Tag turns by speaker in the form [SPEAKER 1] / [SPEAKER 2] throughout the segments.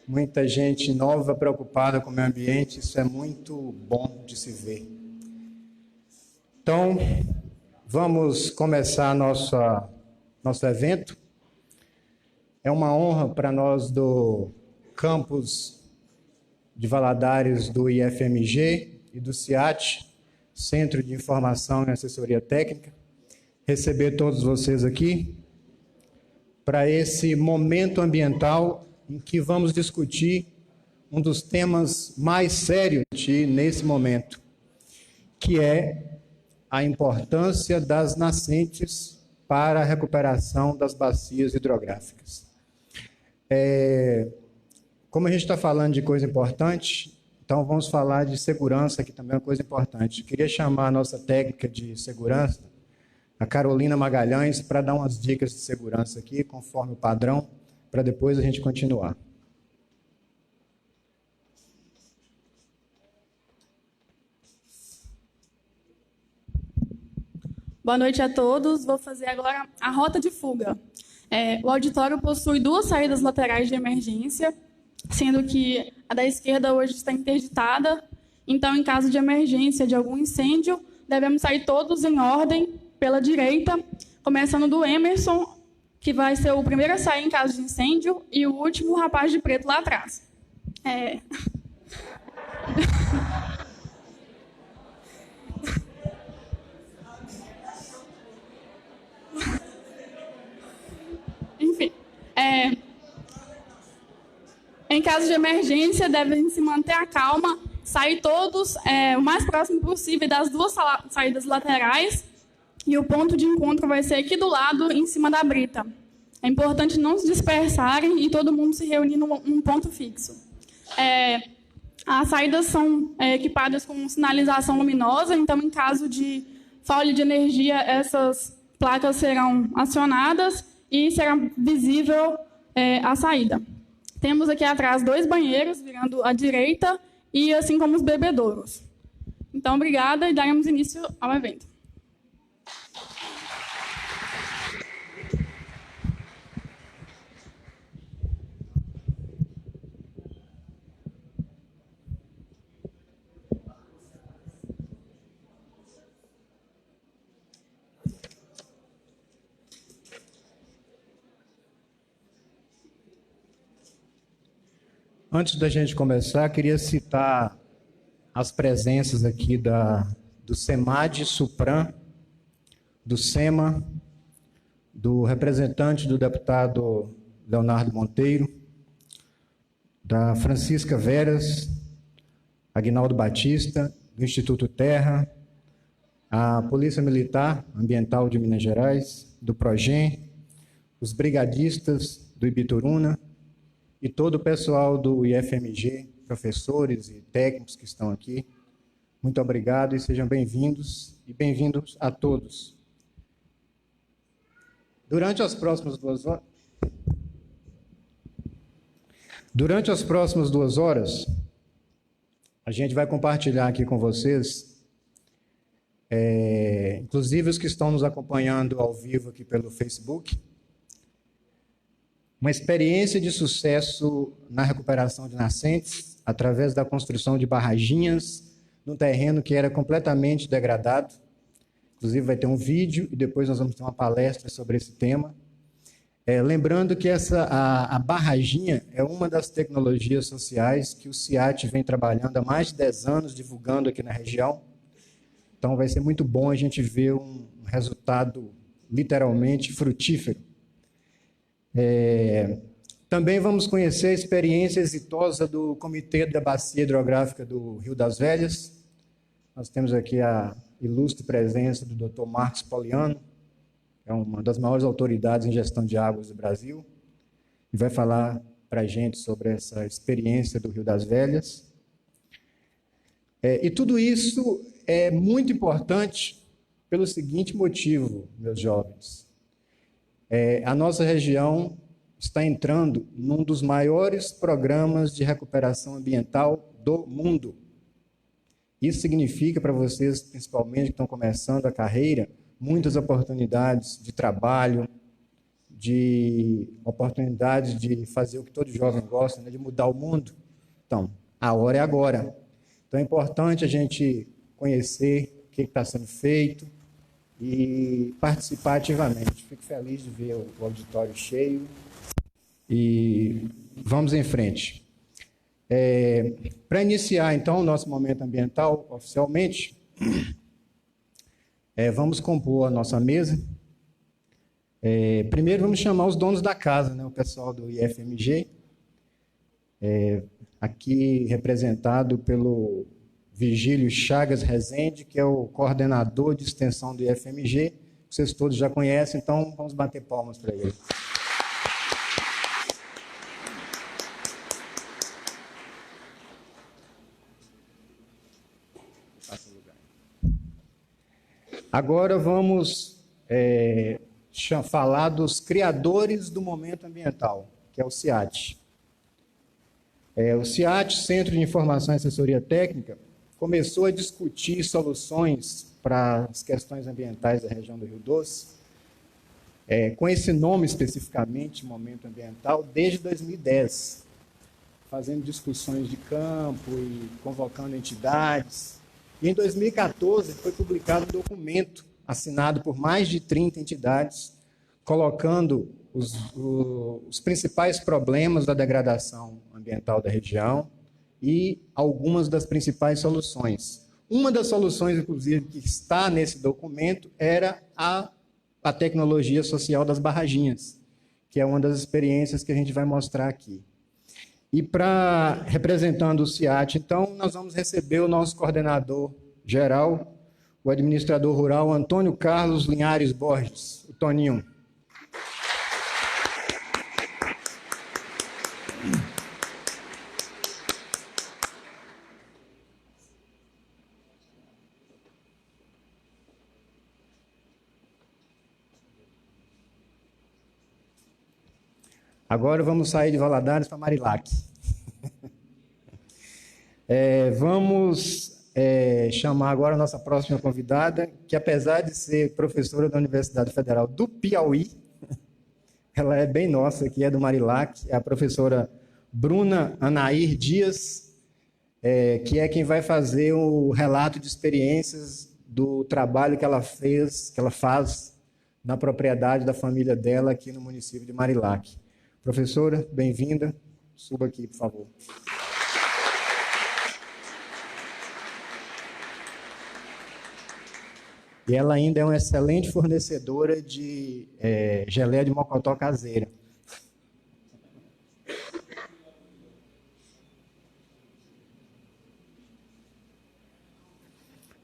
[SPEAKER 1] muita gente nova preocupada com o meio ambiente, isso é muito bom de se ver. Então, vamos começar nosso evento. É uma honra para nós do campus de Valadares do IFMG e do CIAT, Centro de Informação e Assessoria Técnica, receber todos vocês aqui para esse momento ambiental em que vamos discutir um dos temas mais sérios nesse momento, que é a importância das nascentes para a recuperação das bacias hidrográficas. Como a gente está falando de coisa importante, então vamos falar de segurança, que também é uma coisa importante. Eu queria chamar a nossa técnica de segurança, a Carolina Magalhães, para dar umas dicas de segurança aqui, conforme o padrão, para depois a gente continuar.
[SPEAKER 2] Boa noite a todos. Vou fazer agora a rota de fuga. O auditório possui 2 saídas laterais de emergência, sendo que a da esquerda hoje está interditada. Então, em caso de emergência de algum incêndio, devemos sair todos em ordem pela direita, começando do Emerson, que vai ser o primeiro a sair em caso de incêndio, e o último, o rapaz de preto lá atrás. Enfim, em caso de emergência, devem se manter a calma, sair todos o mais próximo possível das 2 saídas laterais, e o ponto de encontro vai ser aqui do lado, em cima da brita. É importante não se dispersarem e todo mundo se reunir num ponto fixo. As saídas são equipadas com sinalização luminosa, então, em caso de falha de energia, essas placas serão acionadas e será visível a saída. Temos aqui atrás 2 banheiros, virando à direita, e assim como os bebedouros. Então, obrigada e daremos início ao evento.
[SPEAKER 1] Antes da gente começar, queria citar as presenças aqui do SEMAD, SUPRAM, do SEMA, do representante do deputado Leonardo Monteiro, da Francisca Veras, Aguinaldo Batista, do Instituto Terra, a Polícia Militar Ambiental de Minas Gerais, do PROGEM, os brigadistas do Ibituruna, e todo o pessoal do IFMG, professores e técnicos que estão aqui. Muito obrigado e sejam bem-vindos e bem-vindos a todos. Durante as próximas 2 horas, a gente vai compartilhar aqui com vocês, inclusive os que estão nos acompanhando ao vivo aqui pelo Facebook, uma experiência de sucesso na recuperação de nascentes através da construção de barraginhas num terreno que era completamente degradado. Inclusive vai ter um vídeo e depois nós vamos ter uma palestra sobre esse tema. Lembrando que a barraginha é uma das tecnologias sociais que o CIAT vem trabalhando há mais de 10 anos, divulgando aqui na região. Então vai ser muito bom a gente ver um resultado literalmente frutífero. Também vamos conhecer a experiência exitosa do Comitê da Bacia Hidrográfica do Rio das Velhas. Nós temos aqui a ilustre presença do Dr. Marcos Poliano, que é uma das maiores autoridades em gestão de águas do Brasil, e vai falar para a gente sobre essa experiência do Rio das Velhas. E tudo isso é muito importante pelo seguinte motivo, meus jovens. A nossa região está entrando num dos maiores programas de recuperação ambiental do mundo. Isso significa para vocês, principalmente que estão começando a carreira, muitas oportunidades de trabalho, de oportunidades de fazer o que todo jovem gosta, né, de mudar o mundo. Então, a hora é agora. Então, é importante a gente conhecer o que está sendo feito e participar ativamente. Fico feliz de ver o auditório cheio e vamos em frente. Para iniciar, então, o nosso momento ambiental oficialmente, vamos compor a nossa mesa. Primeiro, vamos chamar os donos da casa, né, o pessoal do IFMG, aqui representado pelo Virgílio Chagas Rezende, que é o coordenador de extensão do IFMG, que vocês todos já conhecem, então vamos bater palmas para ele. Agora vamos falar dos criadores do momento ambiental, que é o CIAT. O CIAT, Centro de Informação e Assessoria Técnica, começou a discutir soluções para as questões ambientais da região do Rio Doce, com esse nome especificamente, Momento Ambiental, desde 2010, fazendo discussões de campo e convocando entidades. E em 2014 foi publicado um documento assinado por mais de 30 entidades, colocando os principais problemas da degradação ambiental da região e algumas das principais soluções. Uma das soluções, inclusive, que está nesse documento era a tecnologia social das barraginhas, que é uma das experiências que a gente vai mostrar aqui. E representando o CIAT, então, nós vamos receber o nosso coordenador geral, o administrador rural Antônio Carlos Linhares Borges, o Toninho. Agora vamos sair de Valadares para Marilac. Vamos chamar agora a nossa próxima convidada, que apesar de ser professora da Universidade Federal do Piauí, ela é bem nossa, que é do Marilac, é a professora Bruna Anair Dias, que é quem vai fazer o relato de experiências do trabalho que ela faz na propriedade da família dela aqui no município de Marilac. Professora, bem-vinda. Suba aqui, por favor. E ela ainda é uma excelente fornecedora de geleia de mocotó caseira.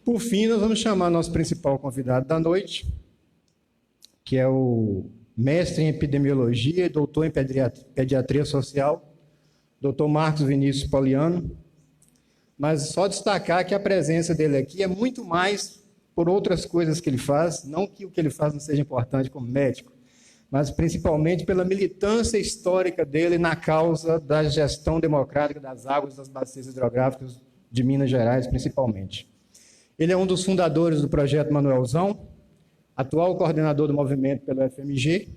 [SPEAKER 1] Por fim, nós vamos chamar nosso principal convidado da noite, que é o mestre em epidemiologia e doutor em pediatria social, doutor Marcos Vinícius Poliano. Mas só destacar que a presença dele aqui é muito mais por outras coisas que ele faz, não que o que ele faz não seja importante como médico, mas principalmente pela militância histórica dele na causa da gestão democrática das águas das bacias hidrográficas de Minas Gerais, principalmente. Ele é um dos fundadores do projeto Manuelzão, atual coordenador do movimento pelo FMG,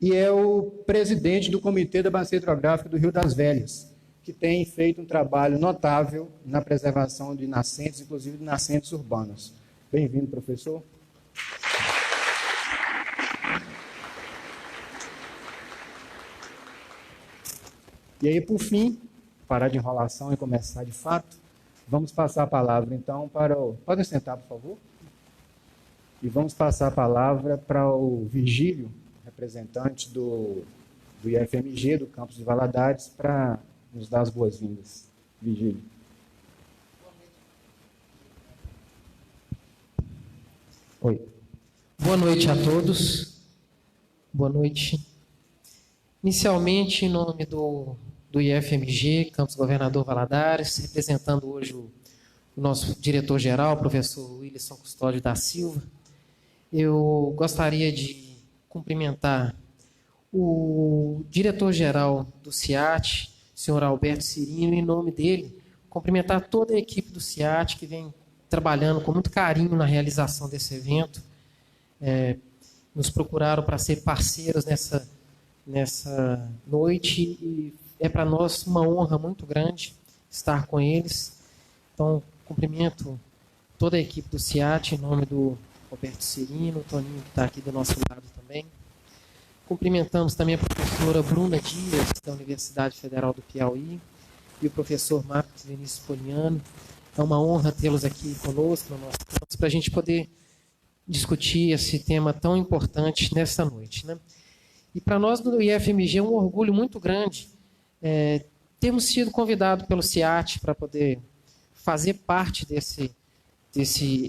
[SPEAKER 1] e é o presidente do Comitê da Bacia Hidrográfica do Rio das Velhas, que tem feito um trabalho notável na preservação de nascentes, inclusive de nascentes urbanas. Bem-vindo, professor. E aí, por fim, parar de enrolação e começar de fato, vamos passar a palavra, então, para o... Podem sentar, por favor? E vamos passar a palavra para o Virgílio, representante do IFMG, do campus de Valadares, para nos dar as boas-vindas. Virgílio. Oi.
[SPEAKER 3] Boa noite a todos. Boa noite. Inicialmente, em nome do IFMG, Campus Governador Valadares, representando hoje o nosso diretor-geral, professor Wilson Custódio da Silva, eu gostaria de cumprimentar o diretor-geral do CIAT, senhor Alberto Cirino, em nome dele, cumprimentar toda a equipe do CIAT que vem trabalhando com muito carinho na realização desse evento. nos procuraram para ser parceiros nessa noite, e é para nós uma honra muito grande estar com eles. Então, cumprimento toda a equipe do CIAT, em nome do Roberto Cirino, o Toninho, que está aqui do nosso lado também. Cumprimentamos também a professora Bruna Dias, da Universidade Federal do Piauí, e o professor Marcos Vinícius Poliano. É uma honra tê-los aqui conosco no nosso campus, para a gente poder discutir esse tema tão importante nessa noite, né? E para nós do IFMG é um orgulho muito grande termos sido convidados pelo CIAT para poder fazer parte desse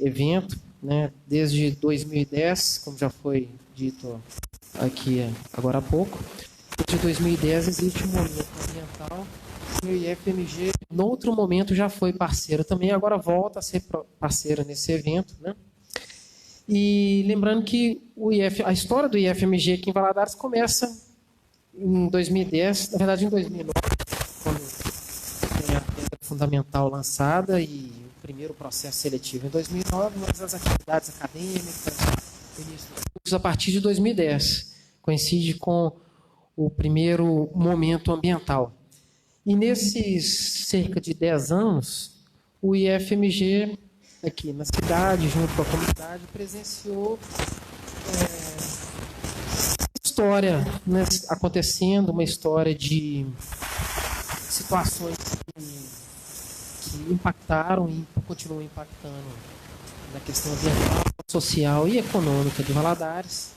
[SPEAKER 3] evento, né? Desde 2010, como já foi dito aqui agora há pouco. Desde 2010 existe um momento ambiental e o IFMG, em outro momento, já foi parceiro também, agora volta a ser parceiro nesse evento, né? E lembrando que a história do IFMG aqui em Valadares começa em 2010, na verdade em 2009, quando tem a pedra fundamental lançada e o primeiro processo seletivo em 2009, mas as atividades acadêmicas, início dos cursos a partir de 2010, coincide com o primeiro momento ambiental. E nesses cerca de 10 anos, o IFMG, aqui na cidade, junto com a comunidade, presenciou história, né, acontecendo, uma história de situações que impactaram e continuam impactando na questão ambiental, social e econômica de Valadares,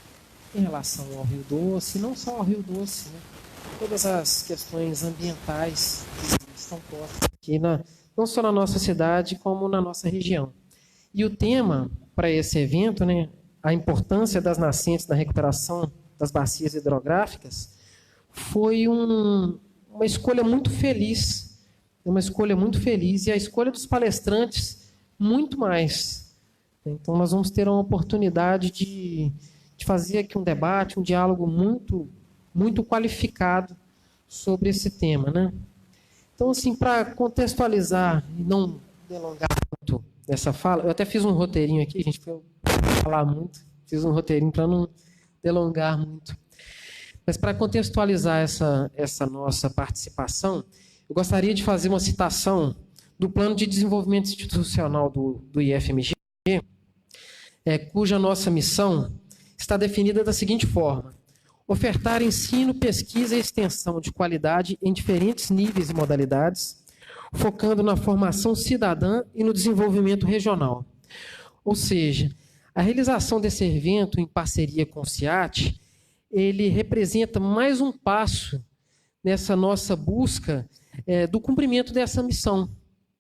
[SPEAKER 3] em relação ao Rio Doce, não só ao Rio Doce, né? Todas as questões ambientais que estão postas aqui, não só na nossa cidade, como na nossa região. E o tema para esse evento, né, a importância das nascentes na recuperação das bacias hidrográficas, foi uma escolha muito feliz, e a escolha dos palestrantes muito mais. Então, nós vamos ter uma oportunidade de fazer aqui um debate, um diálogo muito, muito qualificado sobre esse tema, né? Então, assim, para contextualizar e não delongar muito nessa fala, eu até fiz um roteirinho aqui, gente, para eu falar muito, fiz um roteirinho para não delongar muito. Mas para contextualizar essa nossa participação, eu gostaria de fazer uma citação do Plano de Desenvolvimento Institucional do IFMG, cuja nossa missão está definida da seguinte forma: ofertar ensino, pesquisa e extensão de qualidade em diferentes níveis e modalidades, focando na formação cidadã e no desenvolvimento regional. Ou seja, a realização desse evento em parceria com o CIAT, ele representa mais um passo nessa nossa busca do cumprimento dessa missão,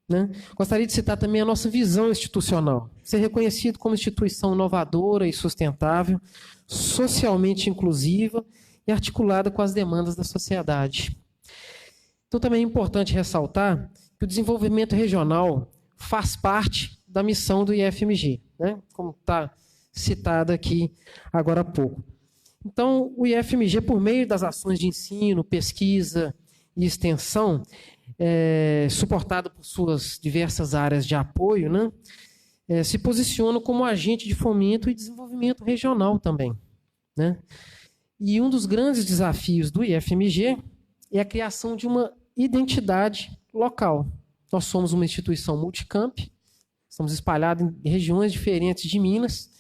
[SPEAKER 3] né? Gostaria de citar também a nossa visão institucional: ser reconhecido como instituição inovadora e sustentável, socialmente inclusiva e articulada com as demandas da sociedade. Então, também é importante ressaltar que o desenvolvimento regional faz parte da missão do IFMG, né? Como está citado aqui agora há pouco. Então, o IFMG, por meio das ações de ensino, pesquisa e extensão, suportado por suas diversas áreas de apoio, né, se posiciona como agente de fomento e desenvolvimento regional também, né? E um dos grandes desafios do IFMG é a criação de uma identidade local. Nós somos uma instituição multicamp, estamos espalhados em regiões diferentes de Minas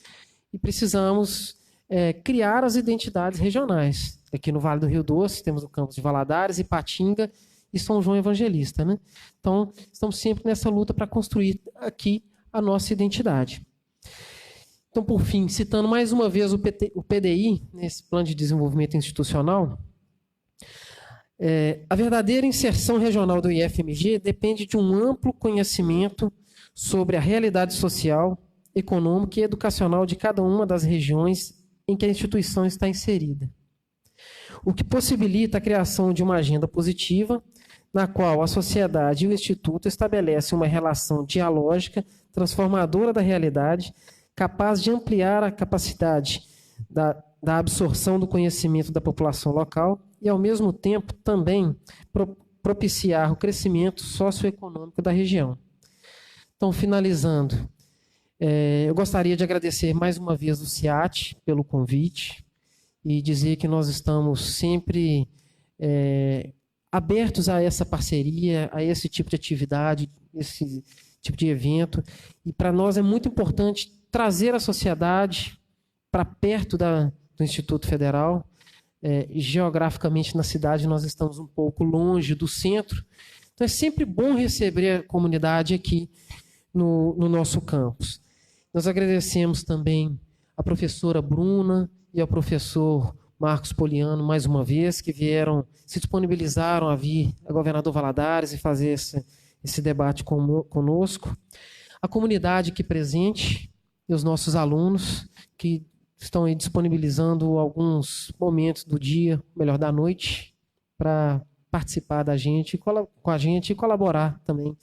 [SPEAKER 3] e precisamos criar as identidades regionais. Aqui no Vale do Rio Doce temos o campus de Valadares, Ipatinga e São João Evangelista, né? Então, estamos sempre nessa luta para construir aqui a nossa identidade. Então, por fim, citando mais uma vez o PDI, nesse Plano de Desenvolvimento Institucional, a verdadeira inserção regional do IFMG depende de um amplo conhecimento sobre a realidade social, econômica e educacional de cada uma das regiões em que a instituição está inserida, o que possibilita a criação de uma agenda positiva, na qual a sociedade e o Instituto estabelecem uma relação dialógica, transformadora da realidade, capaz de ampliar a capacidade da absorção do conhecimento da população local e, ao mesmo tempo, também propiciar o crescimento socioeconômico da região. Então, finalizando, Eu gostaria de agradecer mais uma vez o CIAT pelo convite e dizer que nós estamos sempre abertos a essa parceria, a esse tipo de atividade, esse tipo de evento. E para nós é muito importante trazer a sociedade para perto do Instituto Federal. Geograficamente, na cidade, nós estamos um pouco longe do centro. Então, é sempre bom receber a comunidade aqui no nosso campus. Nós agradecemos também a professora Bruna e ao professor Marcos Poliano, mais uma vez, que se disponibilizaram a vir a Governador Valadares e fazer esse debate conosco. A comunidade aqui presente e os nossos alunos, que estão aí disponibilizando alguns momentos do dia, melhor da noite, para participar com a gente e colaborar também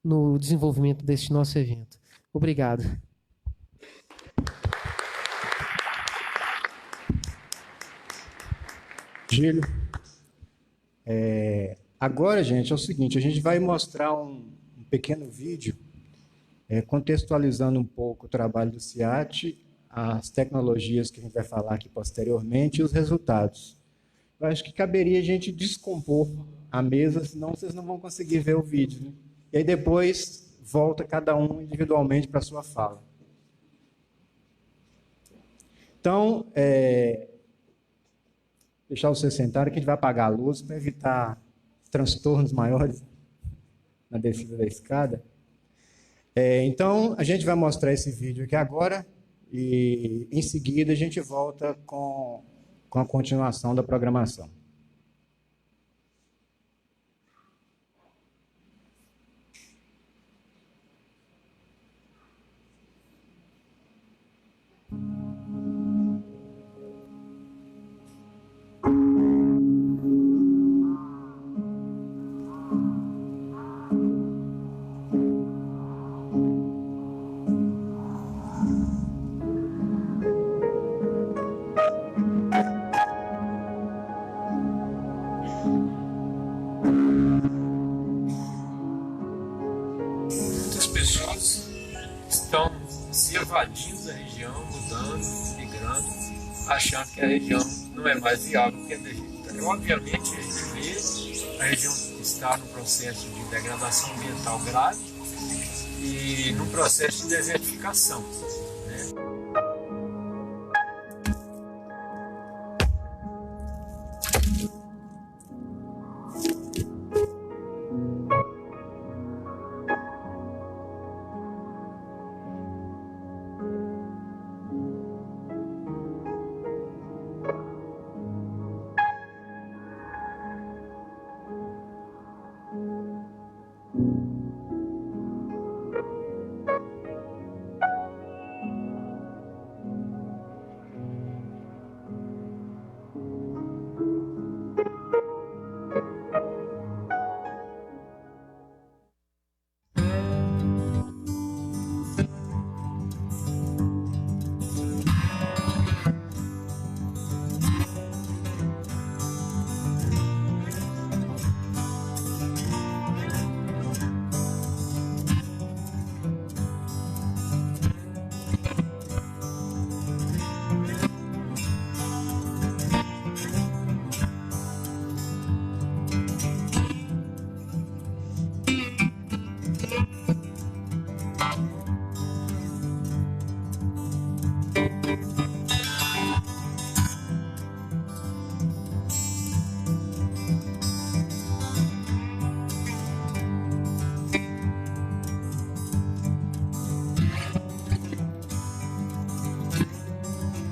[SPEAKER 3] no desenvolvimento deste nosso evento. Obrigado.
[SPEAKER 1] Gílio. Agora, gente, é o seguinte, a gente vai mostrar um pequeno vídeo contextualizando um pouco o trabalho do CIAT, as tecnologias que a gente vai falar aqui posteriormente e os resultados. Eu acho que caberia a gente descompor a mesa, senão vocês não vão conseguir ver o vídeo, né? E aí depois volta cada um individualmente para a sua fala. Então, deixar vocês sentarem, que a gente vai apagar a luz para evitar transtornos maiores na descida da escada. Então, a gente vai mostrar esse vídeo aqui agora e, em seguida, a gente volta com a continuação da programação.
[SPEAKER 4] Evadindo da região, mudando, migrando, achando que a região não é mais viável que a deserta. Obviamente, a gente vê a região estar num processo de degradação ambiental grave e num processo de desertificação, né?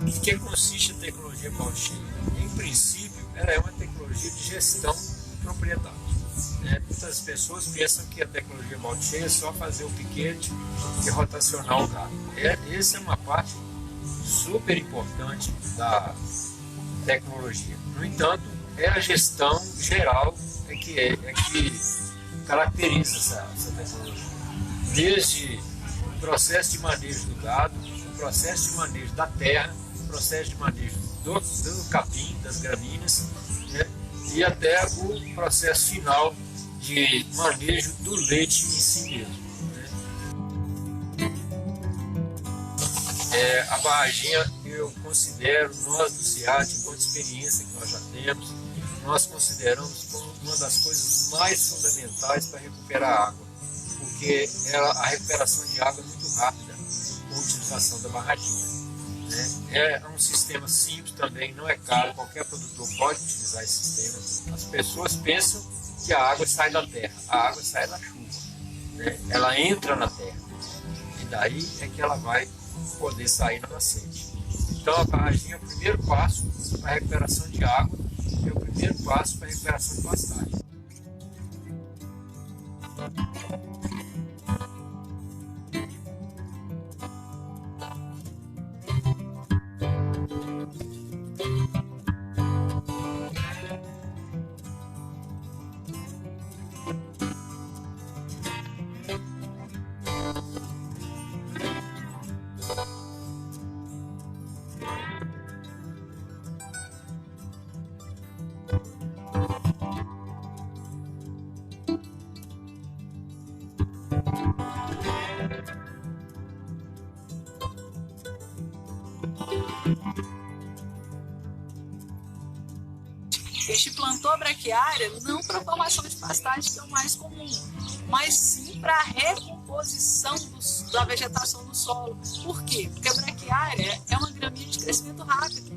[SPEAKER 4] Em que consiste a tecnologia blockchain? Em princípio, ela é uma tecnologia de gestão de propriedade. Muitas pessoas pensam que a tecnologia blockchain é só fazer o piquete e rotacionar o dado. Essa é uma parte super importante da tecnologia. No entanto, é a gestão geral que caracteriza essa tecnologia. Desde o processo de manejo do gado, o processo de manejo da terra, o processo de manejo do capim, das gramíneas, né? E até o processo final de manejo do leite em si mesmo. A barraginha, eu considero, nós do SEAT, enquanto experiência que nós já temos, nós consideramos como uma das coisas mais fundamentais para recuperar água, porque a recuperação de água é muito rápida com a utilização da barraginha, né? É um sistema simples também, não é caro, qualquer produtor pode utilizar esse sistema. As pessoas pensam que a água sai da terra, a água sai da chuva, né? Ela entra na terra, e daí é que ela vai poder sair na nascente. Então a barraginha é o primeiro passo para a recuperação de água, é o primeiro passo para a recuperação de pastagem.
[SPEAKER 5] Este plantou braquiária não para a formação de pastagem, que é o mais comum, mas sim para a recomposição da vegetação no solo. Por quê? Porque a braquiária é uma gramínea de crescimento rápido.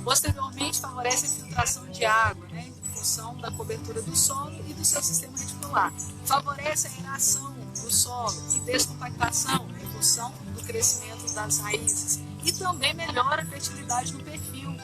[SPEAKER 5] Posteriormente, favorece a infiltração de água, né, em função da cobertura do solo e do seu sistema reticular. Favorece a aeração do solo e descompactação, né, em função do crescimento das raízes. E também melhora a fertilidade no perfil.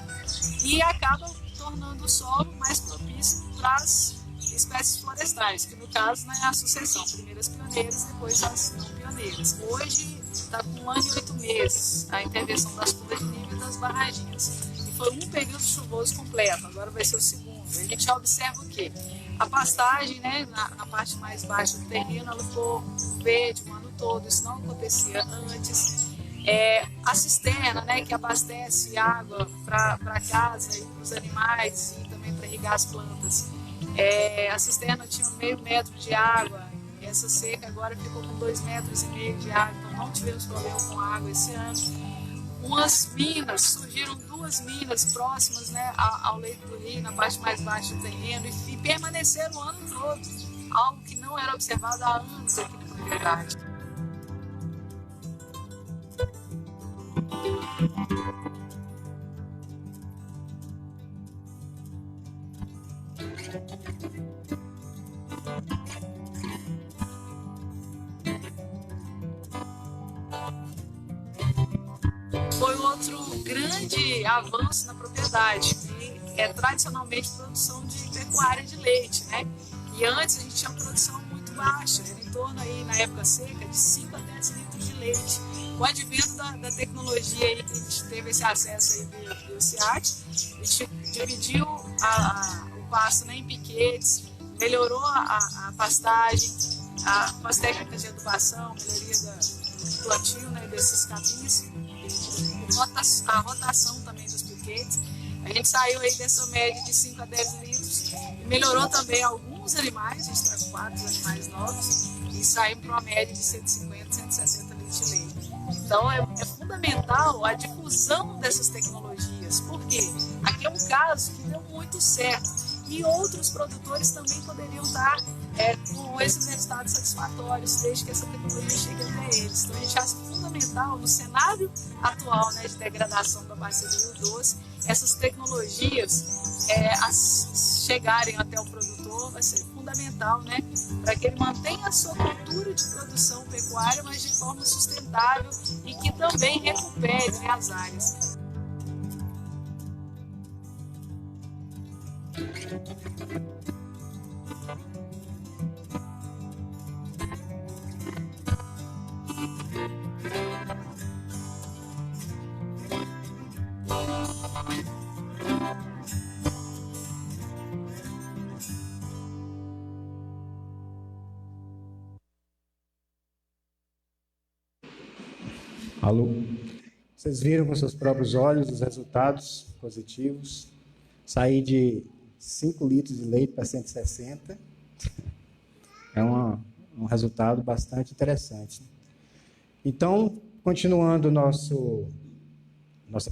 [SPEAKER 5] E acaba tornando o solo mais propício para as espécies florestais, que no caso, né, é a sucessão, primeiro as pioneiras, depois as não pioneiras. Hoje está com 1 ano e 8 meses a intervenção das curvas de nível e das barraginhas. E foi um período chuvoso completo, agora vai ser o segundo. A gente já observa o quê? A pastagem, né, na parte mais baixa do terreno, ela ficou verde o ano todo, isso não acontecia antes. A cisterna, né, que abastece água para casa e para os animais e também para irrigar as plantas. A cisterna tinha 0,5 metro de água, essa seca agora ficou com 2,5 metros de água, então não tivemos problema com água esse ano. Umas minas, surgiram 2 minas próximas, né, ao leito do rio, na parte mais baixa do terreno, e permaneceram o ano todo, algo que não era observado há anos aqui na propriedade. Foi outro grande avanço na propriedade, que é tradicionalmente produção de pecuária de leite, né? E antes a gente tinha uma produção muito baixa, era em torno aí, na época seca, de 5 a 10 litros de leite. Com o advento da tecnologia aí, que a gente teve esse acesso aí do SEAT, a gente dividiu o pasto, né, em piquetes, melhorou a pastagem, com as técnicas de adubação, melhoria do plantio, né, desses capins, a rotação também dos piquetes. A gente saiu aí dessa média de 5 a 10 litros, melhorou também alguns animais, a gente traz 4 animais novos, e saímos para uma média de 150, 160 litros de leite. Então é fundamental a difusão dessas tecnologias, porque aqui é um caso que deu muito certo e outros produtores também poderiam estar com esses resultados satisfatórios desde que essa tecnologia chegue até eles. Então a gente acha fundamental no cenário atual, né, de degradação da bacia do Rio Doce, essas tecnologias chegarem até o produtor vai ser fundamental, né, para que ele mantenha a sua cultura de produção pecuária, mas de forma sustentável e que também recupere, né, as áreas.
[SPEAKER 1] Alô? Vocês viram com seus próprios olhos os resultados positivos. Sair de 5 litros de leite para 160. É um resultado bastante interessante. Então, Continuando nossa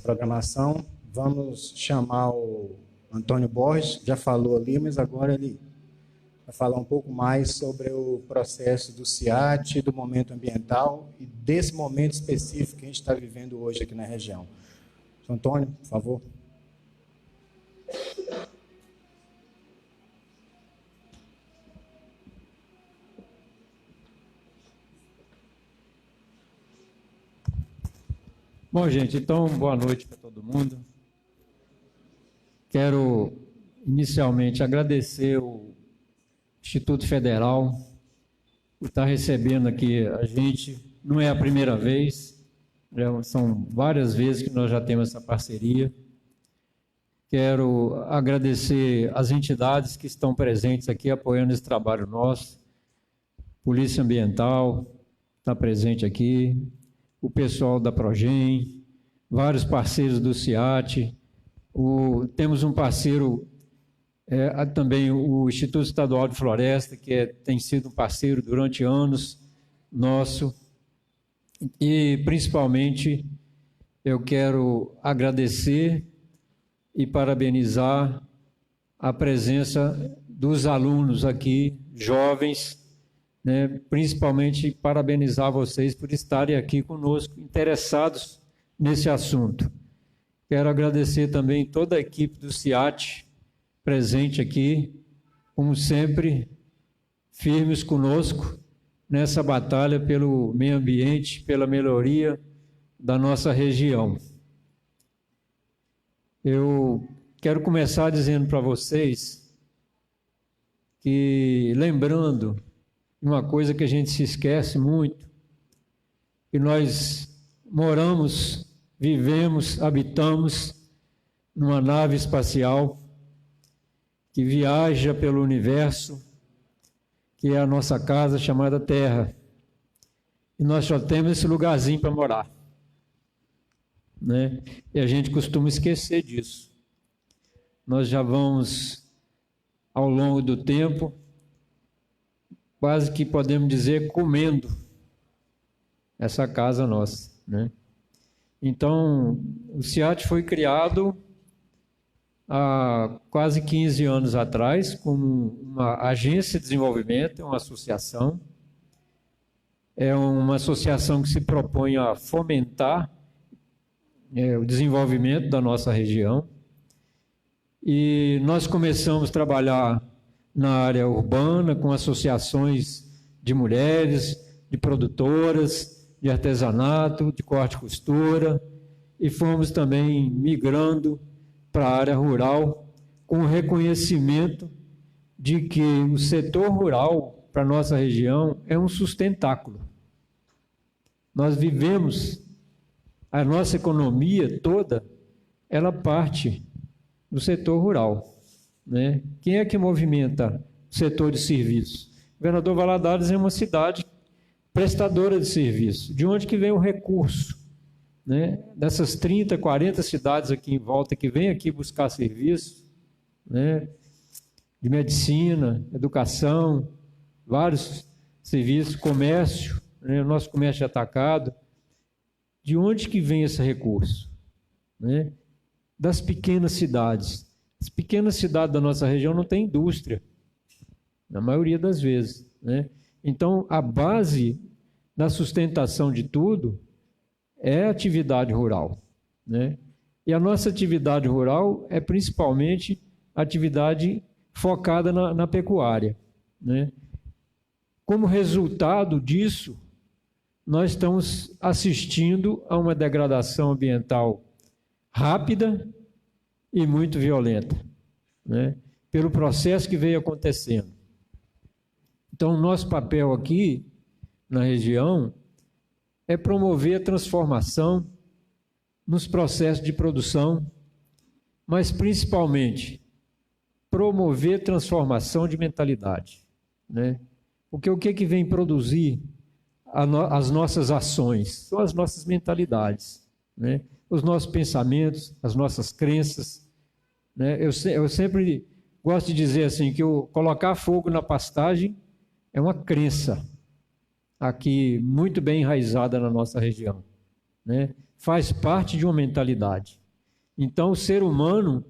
[SPEAKER 1] programação, vamos chamar o Antônio Borges, já falou ali, mas agora ele vai falar um pouco mais sobre o processo do SIAT, do momento ambiental e desse momento específico que a gente está vivendo hoje aqui na região. Antônio, por favor.
[SPEAKER 6] Bom, gente, então, boa noite para todo mundo. Quero, inicialmente, agradecer o Instituto Federal por estar recebendo aqui a gente. Não é a primeira vez, são várias vezes que nós já temos essa parceria. Quero agradecer as entidades que estão presentes aqui, apoiando esse trabalho nosso. Polícia Ambiental está presente aqui, o pessoal da Progem, vários parceiros do SIAT, temos um parceiro também, o Instituto Estadual de Floresta, que tem sido um parceiro durante anos nosso, e principalmente eu quero agradecer e parabenizar a presença dos alunos aqui, jovens, né? Principalmente parabenizar vocês por estarem aqui conosco, interessados nesse assunto. Quero agradecer também toda a equipe do SIAT presente aqui, como sempre, firmes conosco nessa batalha pelo meio ambiente, pela melhoria da nossa região. Eu quero começar dizendo para vocês que, lembrando uma coisa que a gente se esquece muito, que nós moramos, vivemos, habitamos numa nave espacial que viaja pelo universo, que é a nossa casa chamada Terra. E nós só temos esse lugarzinho para morar, né? E a gente costuma esquecer disso. Nós já vamos, ao longo do tempo, quase que podemos dizer, comendo essa casa nossa, né? Então, o SIAT foi criado há quase 15 anos atrás como uma agência de desenvolvimento, uma associação. É uma associação que se propõe a fomentar o desenvolvimento da nossa região. E nós começamos a trabalhar na área urbana, com associações de mulheres, de produtoras, de artesanato, de corte e costura, e fomos também migrando para a área rural, com o reconhecimento de que o setor rural, para a nossa região, é um sustentáculo. Nós vivemos, a nossa economia toda, ela parte do setor rural, né? Quem é que movimenta o setor de serviços? Governador Valadares é uma cidade prestadora de serviço. De onde que vem o recurso, né? Dessas 30, 40 cidades aqui em volta que vêm aqui buscar serviço, né? De medicina, educação, vários serviços, comércio, né? O nosso comércio atacado. De onde que vem esse recurso, né? Das pequenas cidades. As pequenas cidades da nossa região não têm indústria, na maioria das vezes, né? Então, a base da sustentação de tudo é a atividade rural, né? E a nossa atividade rural é principalmente atividade focada na pecuária, né? Como resultado disso, nós estamos assistindo a uma degradação ambiental rápida e muito violenta, né? Pelo processo que veio acontecendo. Então, o nosso papel aqui na região é promover a transformação nos processos de produção, mas principalmente promover transformação de mentalidade, né? Porque o que vem produzir as nossas ações? São as nossas mentalidades, né? Os nossos pensamentos, as nossas crenças, né? Eu sempre gosto de dizer assim, que colocar fogo na pastagem é uma crença aqui muito bem enraizada na nossa região, né? Faz parte de uma mentalidade. Então, o ser humano,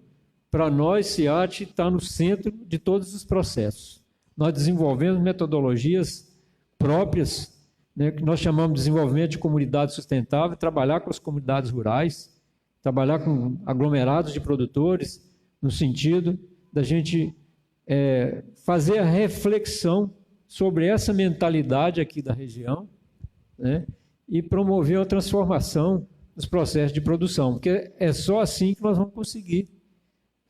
[SPEAKER 6] para nós, SEAT, está no centro de todos os processos. Nós desenvolvemos metodologias próprias, né, que nós chamamos de desenvolvimento de comunidade sustentável, trabalhar com as comunidades rurais, trabalhar com aglomerados de produtores, no sentido da gente fazer a reflexão sobre essa mentalidade aqui da região, né, e promover a transformação dos processos de produção, porque é só assim que nós vamos conseguir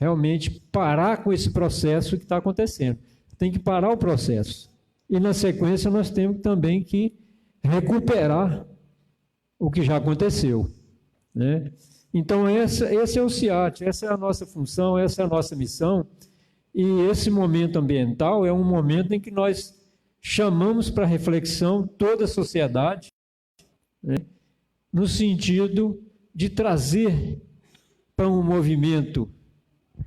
[SPEAKER 6] realmente parar com esse processo que está acontecendo. Tem que parar o processo. E, na sequência, nós temos também que recuperar o que já aconteceu, né? Então, esse é o SEAT, essa é a nossa função, essa é a nossa missão. E esse momento ambiental é um momento em que nós chamamos para reflexão toda a sociedade, né, no sentido de trazer para um movimento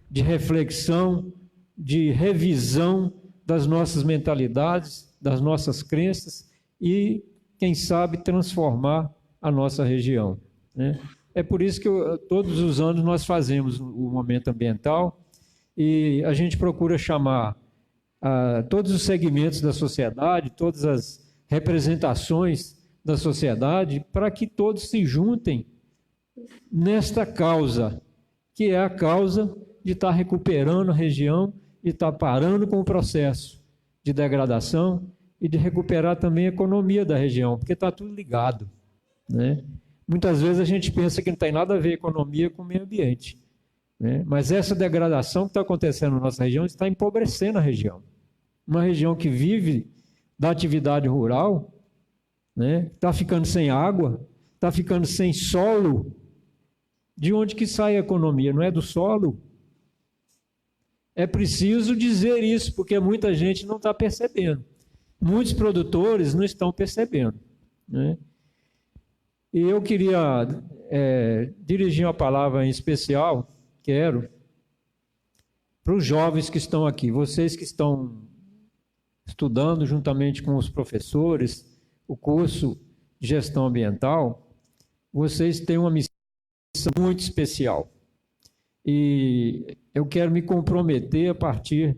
[SPEAKER 6] de reflexão, de revisão das nossas mentalidades, das nossas crenças e, quem sabe, transformar a nossa região, né? É por isso que todos os anos nós fazemos o momento ambiental e a gente procura chamar todos os segmentos da sociedade, todas as representações da sociedade, para que todos se juntem nesta causa, que é a causa de estar recuperando a região, de estar parando com o processo de degradação e de recuperar também a economia da região, porque está tudo ligado, né? Muitas vezes a gente pensa que não tem nada a ver economia com o meio ambiente, né? Mas essa degradação que está acontecendo na nossa região está empobrecendo a região. Uma região que vive da atividade rural, né? Está ficando sem água, está ficando sem solo. De onde que sai a economia? Não é do solo? É preciso dizer isso, porque muita gente não está percebendo. Muitos produtores não estão percebendo, né? E eu queria dirigir uma palavra em especial, para os jovens que estão aqui, vocês que estão estudando juntamente com os professores o curso de gestão ambiental, vocês têm uma missão muito especial. E eu quero me comprometer a partir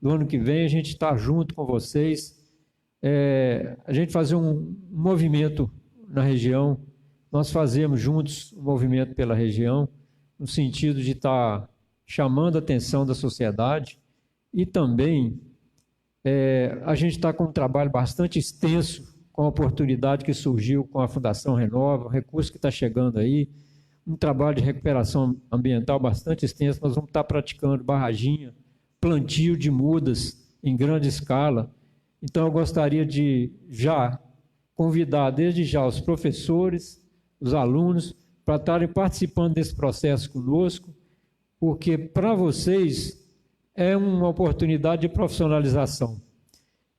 [SPEAKER 6] do ano que vem, a gente estar junto com vocês, a gente fazer um movimento na região. Nós fazemos juntos um movimento pela região, no sentido de estar chamando a atenção da sociedade e também a gente está com um trabalho bastante extenso com a oportunidade que surgiu com a Fundação Renova, o recurso que está chegando aí, um trabalho de recuperação ambiental bastante extenso. Nós vamos estar praticando barraginha, plantio de mudas em grande escala. Então, eu gostaria de já convidar desde já os professores, os alunos, para estarem participando desse processo conosco, porque para vocês é uma oportunidade de profissionalização.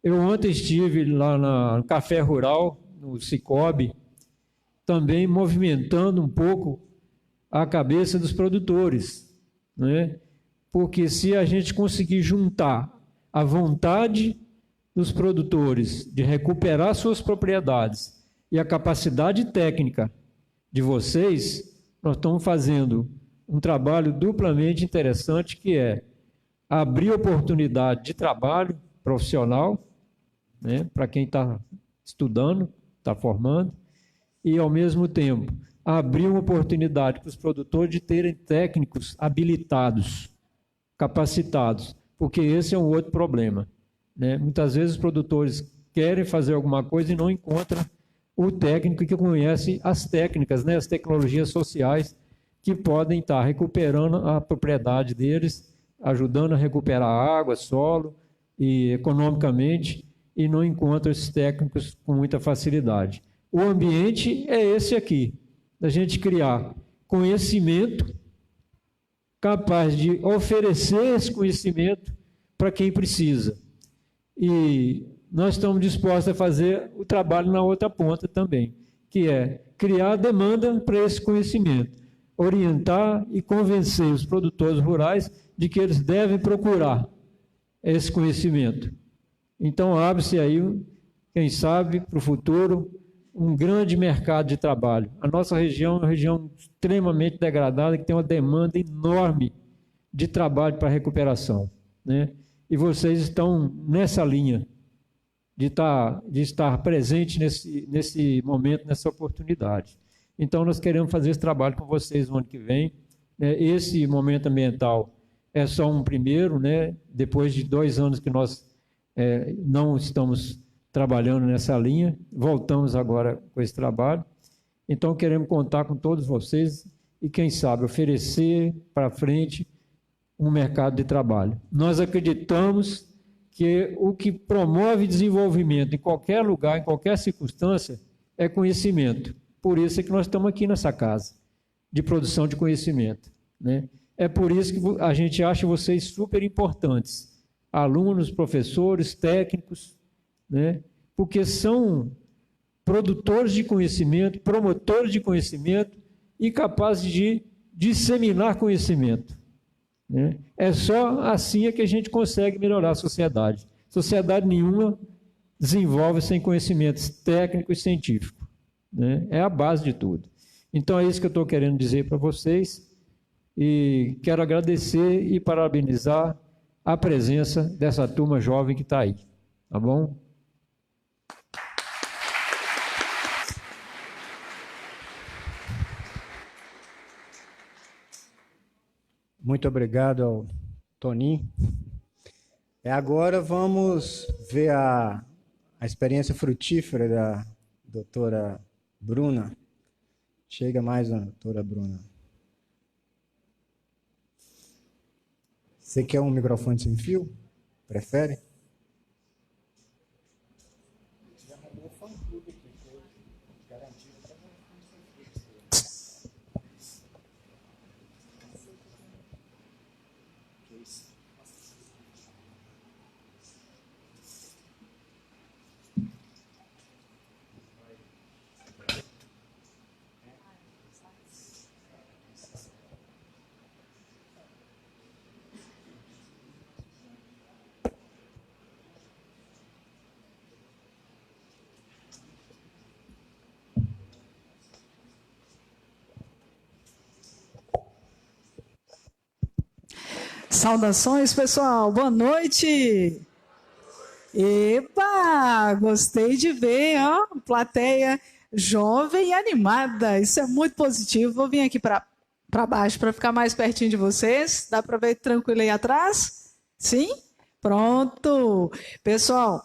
[SPEAKER 6] Eu ontem estive lá no Café Rural, no Cicobi, também movimentando um pouco a cabeça dos produtores, né? Porque se a gente conseguir juntar a vontade dos produtores de recuperar suas propriedades e a capacidade técnica de vocês, nós estamos fazendo um trabalho duplamente interessante, que é abrir oportunidade de trabalho profissional, né, para quem está estudando, está formando, e, ao mesmo tempo, abrir uma oportunidade para os produtores de terem técnicos habilitados, capacitados, porque esse é um outro problema, né? Muitas vezes os produtores querem fazer alguma coisa e não encontram o técnico que conhece as técnicas, né, as tecnologias sociais que podem estar recuperando a propriedade deles, ajudando a recuperar água, solo e economicamente, e não encontram esses técnicos com muita facilidade. O ambiente é esse aqui, da gente criar conhecimento capaz de oferecer esse conhecimento para quem precisa. E nós estamos dispostos a fazer o trabalho na outra ponta também, que é criar demanda para esse conhecimento, orientar e convencer os produtores rurais de que eles devem procurar esse conhecimento. Então, abre-se aí, quem sabe, para o futuro, um grande mercado de trabalho. A nossa região é uma região extremamente degradada, que tem uma demanda enorme de trabalho para recuperação, né? E vocês estão nessa linha de estar presente nesse momento, nessa oportunidade. Então, nós queremos fazer esse trabalho com vocês no ano que vem. Esse momento ambiental é só um primeiro, né? Depois de 2 anos que nós não estamos trabalhando nessa linha, voltamos agora com esse trabalho. Então, queremos contar com todos vocês e, quem sabe, oferecer para frente um mercado de trabalho. Nós acreditamos que o que promove desenvolvimento em qualquer lugar, em qualquer circunstância, é conhecimento. Por isso é que nós estamos aqui nessa casa de produção de conhecimento, né? É por isso que a gente acha vocês super importantes, alunos, professores, técnicos, né? Porque são produtores de conhecimento, promotores de conhecimento e capazes de disseminar conhecimento, né? É só assim que a gente consegue melhorar a sociedade. Sociedade nenhuma desenvolve sem conhecimentos técnicos e científicos, né? É a base de tudo. Então é isso que eu estou querendo dizer para vocês e quero agradecer e parabenizar a presença dessa turma jovem que está aí, tá bom?
[SPEAKER 1] Muito obrigado ao Toninho. Agora vamos ver a experiência frutífera da doutora Bruna. Chega mais, doutora Bruna. Você quer um microfone sem fio? Prefere?
[SPEAKER 7] Saudações, pessoal. Boa noite. Epa, gostei de ver, ó, plateia jovem e animada. Isso é muito positivo. Vou vir aqui para baixo para ficar mais pertinho de vocês. Dá para ver tranquilo aí atrás? Sim? Pronto. Pessoal,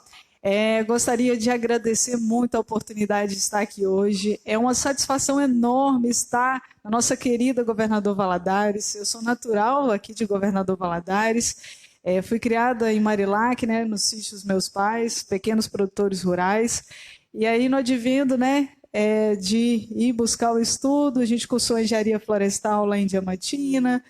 [SPEAKER 7] gostaria de agradecer muito a oportunidade de estar aqui hoje. É uma satisfação enorme estar na nossa querida Governador Valadares. Eu sou natural aqui de Governador Valadares. Fui criada em Marilac, né, nos sítios dos meus pais, pequenos produtores rurais. E aí, no advindo, né, de ir buscar o estudo, a gente cursou engenharia florestal lá em Diamantina,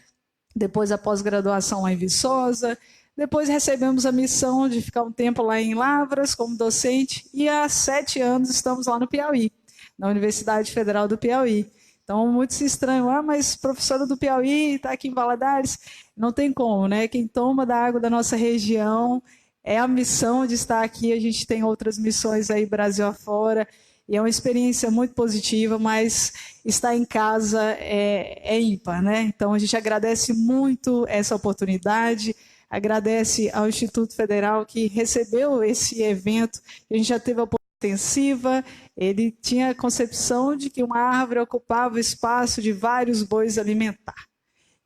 [SPEAKER 7] depois a pós-graduação lá em Viçosa. Depois recebemos a missão de ficar um tempo lá em Lavras como docente e há 7 anos estamos lá no Piauí, na Universidade Federal do Piauí. Então, muitos se estranham, mas professora do Piauí está aqui em Valadares. Não tem como, né? Quem toma da água da nossa região é a missão de estar aqui. A gente tem outras missões aí Brasil afora e é uma experiência muito positiva, mas estar em casa é ímpar, né? Então, a gente agradece muito essa oportunidade. Agradece ao Instituto Federal que recebeu esse evento. A gente já teve a oportunidade intensiva. Ele tinha a concepção de que uma árvore ocupava o espaço de vários bois alimentar.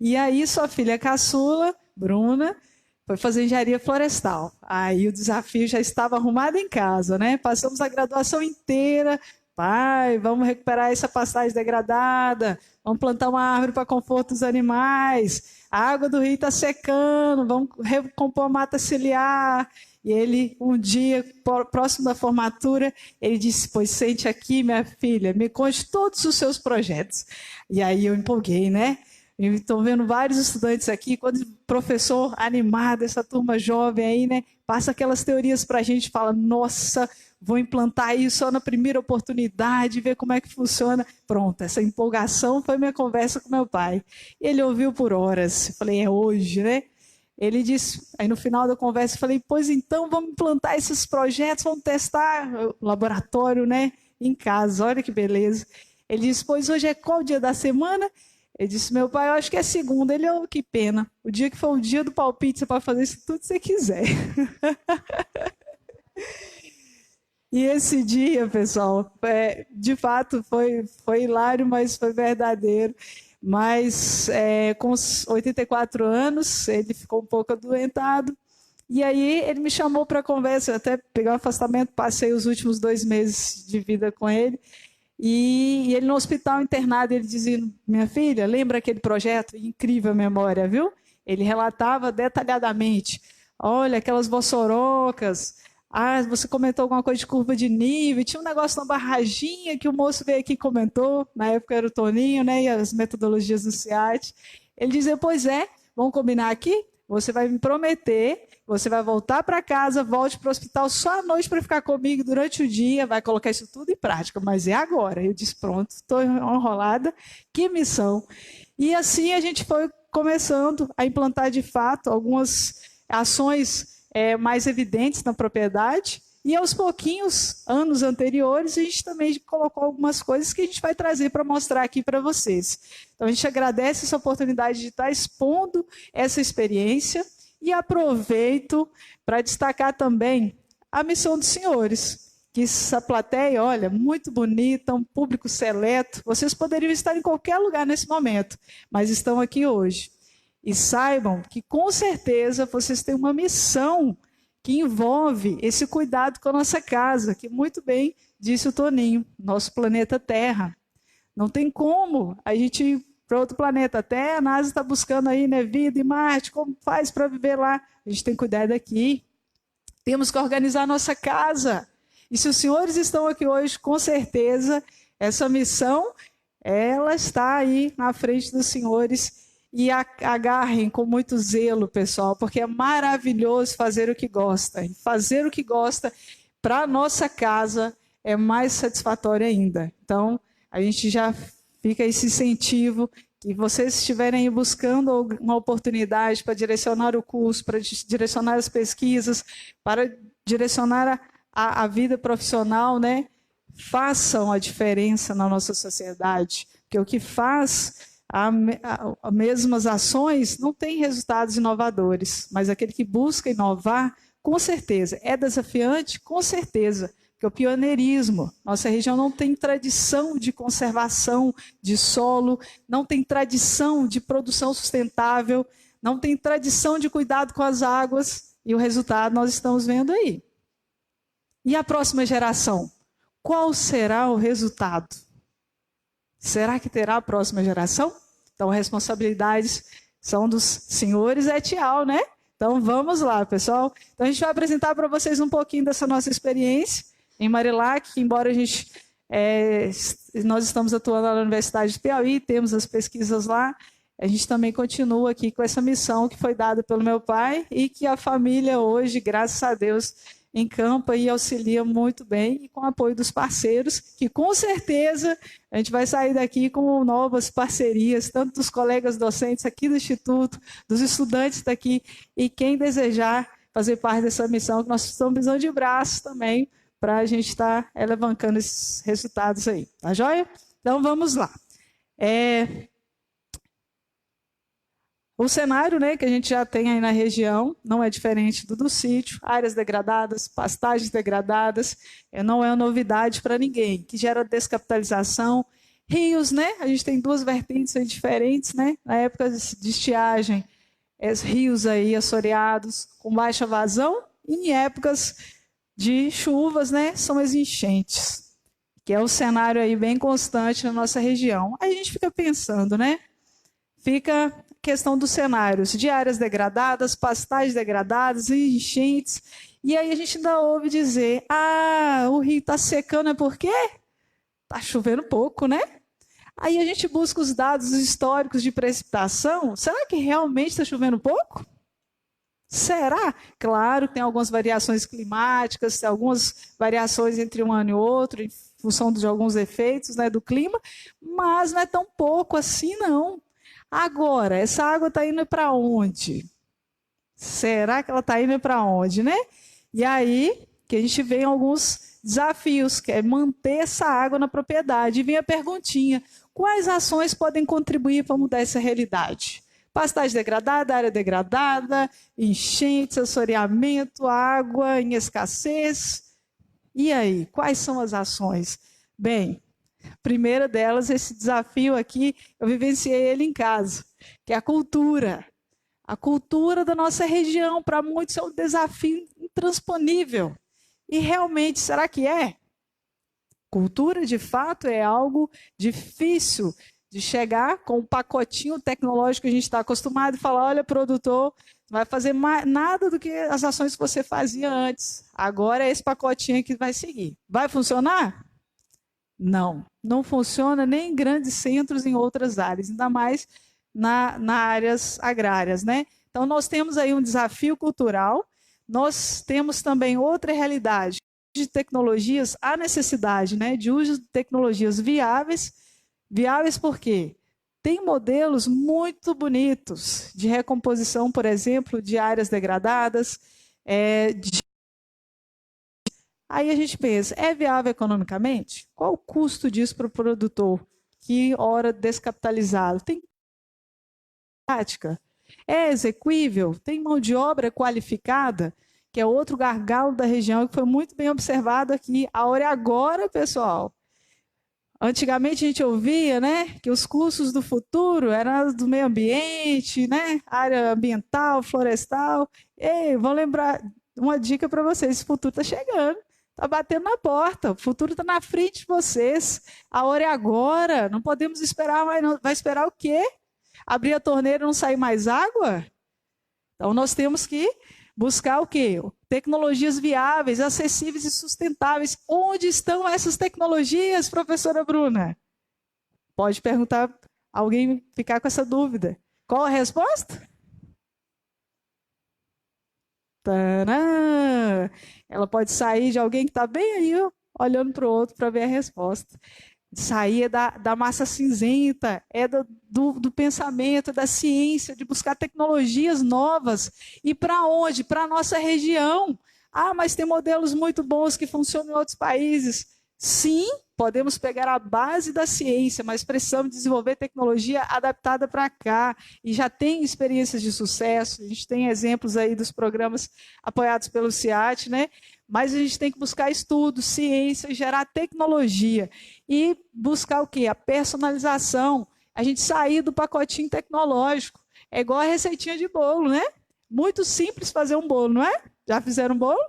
[SPEAKER 7] E aí sua filha caçula, Bruna, foi fazer engenharia florestal. Aí o desafio já estava arrumado em casa, né? Passamos a graduação inteira. Pai, vamos recuperar essa pastagem degradada, vamos plantar uma árvore para conforto dos animais, a água do rio está secando, vamos recompor a mata ciliar. E ele, um dia, próximo da formatura, ele disse, pois sente aqui, minha filha, me conte todos os seus projetos. E aí eu empolguei, né? Estou vendo vários estudantes aqui, quando o professor animado, essa turma jovem aí, né, passa aquelas teorias para a gente, fala, nossa, vou implantar isso só na primeira oportunidade, ver como é que funciona. Pronto, essa empolgação foi minha conversa com meu pai. Ele ouviu por horas, eu falei, é hoje, né? Ele disse, aí no final da conversa, eu falei, pois então vamos implantar esses projetos, vamos testar o laboratório, né? em casa. Olha que beleza. Ele disse, pois hoje é qual dia da semana? Ele disse, meu pai, eu acho que é segunda. Ele, oh, que pena. O dia que for o dia do palpite, você pode fazer isso tudo que você quiser. E esse dia, pessoal, de fato foi hilário, mas foi verdadeiro. Mas com os 84 anos, ele ficou um pouco adoentado. E aí ele me chamou para conversa, eu até peguei um afastamento, passei os últimos 2 meses de vida com ele. E ele no hospital internado, ele dizia, minha filha, lembra aquele projeto? Incrível memória, viu? Ele relatava detalhadamente, olha, aquelas vossorocas, você comentou alguma coisa de curva de nível, tinha um negócio na barraginha que o moço veio aqui e comentou, na época era o Toninho, né, e as metodologias do SEAT. Ele dizia, pois é, vamos combinar aqui? Você vai me prometer, você vai voltar para casa, volte para o hospital só à noite para ficar comigo durante o dia, vai colocar isso tudo em prática, mas é agora. Eu disse, pronto, estou enrolada, que missão. E assim a gente foi começando a implantar de fato algumas ações mais evidentes na propriedade, e aos pouquinhos, anos anteriores, a gente também colocou algumas coisas que a gente vai trazer para mostrar aqui para vocês. Então, a gente agradece essa oportunidade de estar expondo essa experiência e aproveito para destacar também a missão dos senhores, que essa plateia, olha, muito bonita, um público seleto. Vocês poderiam estar em qualquer lugar nesse momento, mas estão aqui hoje. E saibam que, com certeza, vocês têm uma missão que envolve esse cuidado com a nossa casa, que muito bem disse o Toninho, nosso planeta Terra. Não tem como a gente ir para outro planeta. Até a NASA está buscando aí, né, vida em Marte, como faz para viver lá? A gente tem que cuidar daqui. Temos que organizar a nossa casa. E se os senhores estão aqui hoje, com certeza, essa missão, ela está aí na frente dos senhores. E agarrem com muito zelo, pessoal, porque é maravilhoso fazer o que gosta. E fazer o que gosta para a nossa casa é mais satisfatório ainda. Então, a gente já fica esse incentivo que vocês estiverem aí buscando uma oportunidade para direcionar o curso, para direcionar as pesquisas, para direcionar a vida profissional, né? Façam a diferença na nossa sociedade, porque o que faz as mesmas ações não tem resultados inovadores, mas aquele que busca inovar, com certeza, é desafiante, com certeza, porque o pioneirismo, nossa região não tem tradição de conservação de solo, não tem tradição de produção sustentável, não tem tradição de cuidado com as águas, e o resultado nós estamos vendo aí. E a próxima geração? Qual será o resultado? Será que terá a próxima geração? Então, responsabilidades são dos senhores etial, né? Então, vamos lá, pessoal. Então, a gente vai apresentar para vocês um pouquinho dessa nossa experiência em Marilac, que embora nós estamos atuando lá na Universidade de Piauí, temos as pesquisas lá, a gente também continua aqui com essa missão que foi dada pelo meu pai e que a família hoje, graças a Deus, encampa e auxilia muito bem, e com o apoio dos parceiros, que com certeza a gente vai sair daqui com novas parcerias, tanto dos colegas docentes aqui do Instituto, dos estudantes daqui, e quem desejar fazer parte dessa missão, que nós estamos precisando de braços também, para a gente estar alavancando esses resultados aí. Tá joia? Então, vamos lá. O cenário, né, que a gente já tem aí na região não é diferente do sítio, áreas degradadas, pastagens degradadas, não é uma novidade para ninguém, que gera descapitalização. Rios, né, a gente tem 2 vertentes aí diferentes, né, na época de estiagem, rios aí assoreados com baixa vazão, e em épocas de chuvas, né, são as enchentes, que é o cenário aí bem constante na nossa região. Aí a gente fica pensando, né, fica questão dos cenários de áreas degradadas, pastagens degradadas, enchentes, e aí a gente ainda ouve dizer, o rio está secando, é por quê? Está chovendo pouco, né? Aí a gente busca os dados históricos de precipitação, será que realmente está chovendo pouco? Será? Claro que tem algumas variações climáticas, tem algumas variações entre um ano e outro, em função de alguns efeitos, né, do clima, mas não é tão pouco assim, não. Agora, essa água está indo para onde? Será que ela está indo para onde, né? E aí que a gente vê alguns desafios, que é manter essa água na propriedade. E vem a perguntinha: quais ações podem contribuir para mudar essa realidade? Pastagem degradada, área degradada, enchentes, assoreamento, água em escassez. E aí, quais são as ações? Bem, a primeira delas, esse desafio aqui, eu vivenciei ele em casa, que é a cultura. A cultura da nossa região, para muitos, é um desafio intransponível. E realmente, será que é? Cultura, de fato, é algo difícil de chegar com o pacotinho tecnológico que a gente está acostumado e falar: olha, produtor, não vai fazer mais nada do que as ações que você fazia antes. Agora é esse pacotinho que vai seguir. Vai funcionar? Não, não funciona nem em grandes centros em outras áreas, ainda mais nas áreas agrárias, né? Então, nós temos aí um desafio cultural, nós temos também outra realidade de tecnologias, a necessidade, né, de uso de tecnologias viáveis. Viáveis por quê? Tem modelos muito bonitos de recomposição, por exemplo, de áreas degradadas. Aí a gente pensa, é viável economicamente? Qual o custo disso para o produtor que ora descapitalizado? Tem prática? É execuível? Tem mão de obra qualificada? Que é outro gargalo da região que foi muito bem observado aqui. A hora é agora, pessoal. Antigamente a gente ouvia, né, que os cursos do futuro eram do meio ambiente, né, área ambiental, florestal. Ei, vou lembrar uma dica para vocês: esse futuro está chegando, está batendo na porta, o futuro está na frente de vocês. A hora é agora, não podemos esperar mais. Vai esperar o quê? Abrir a torneira e não sair mais água? Então nós temos que buscar o quê? Tecnologias viáveis, acessíveis e sustentáveis. Onde estão essas tecnologias, professora Bruna? Pode perguntar, alguém ficar com essa dúvida. Qual a resposta? Tadã! Ela pode sair de alguém que está bem aí, ó, olhando para o outro para ver a resposta. Sair é da massa cinzenta, é do pensamento, da ciência, de buscar tecnologias novas. E para onde? Para a nossa região. Ah, mas tem modelos muito bons que funcionam em outros países. Sim, podemos pegar a base da ciência, mas precisamos desenvolver tecnologia adaptada para cá. E já tem experiências de sucesso, a gente tem exemplos aí dos programas apoiados pelo CIAT, né? Mas a gente tem que buscar estudo, ciência, gerar tecnologia e buscar o quê? A personalização, a gente sair do pacotinho tecnológico. É igual a receitinha de bolo, né? Muito simples fazer um bolo, não é? Já fizeram um bolo?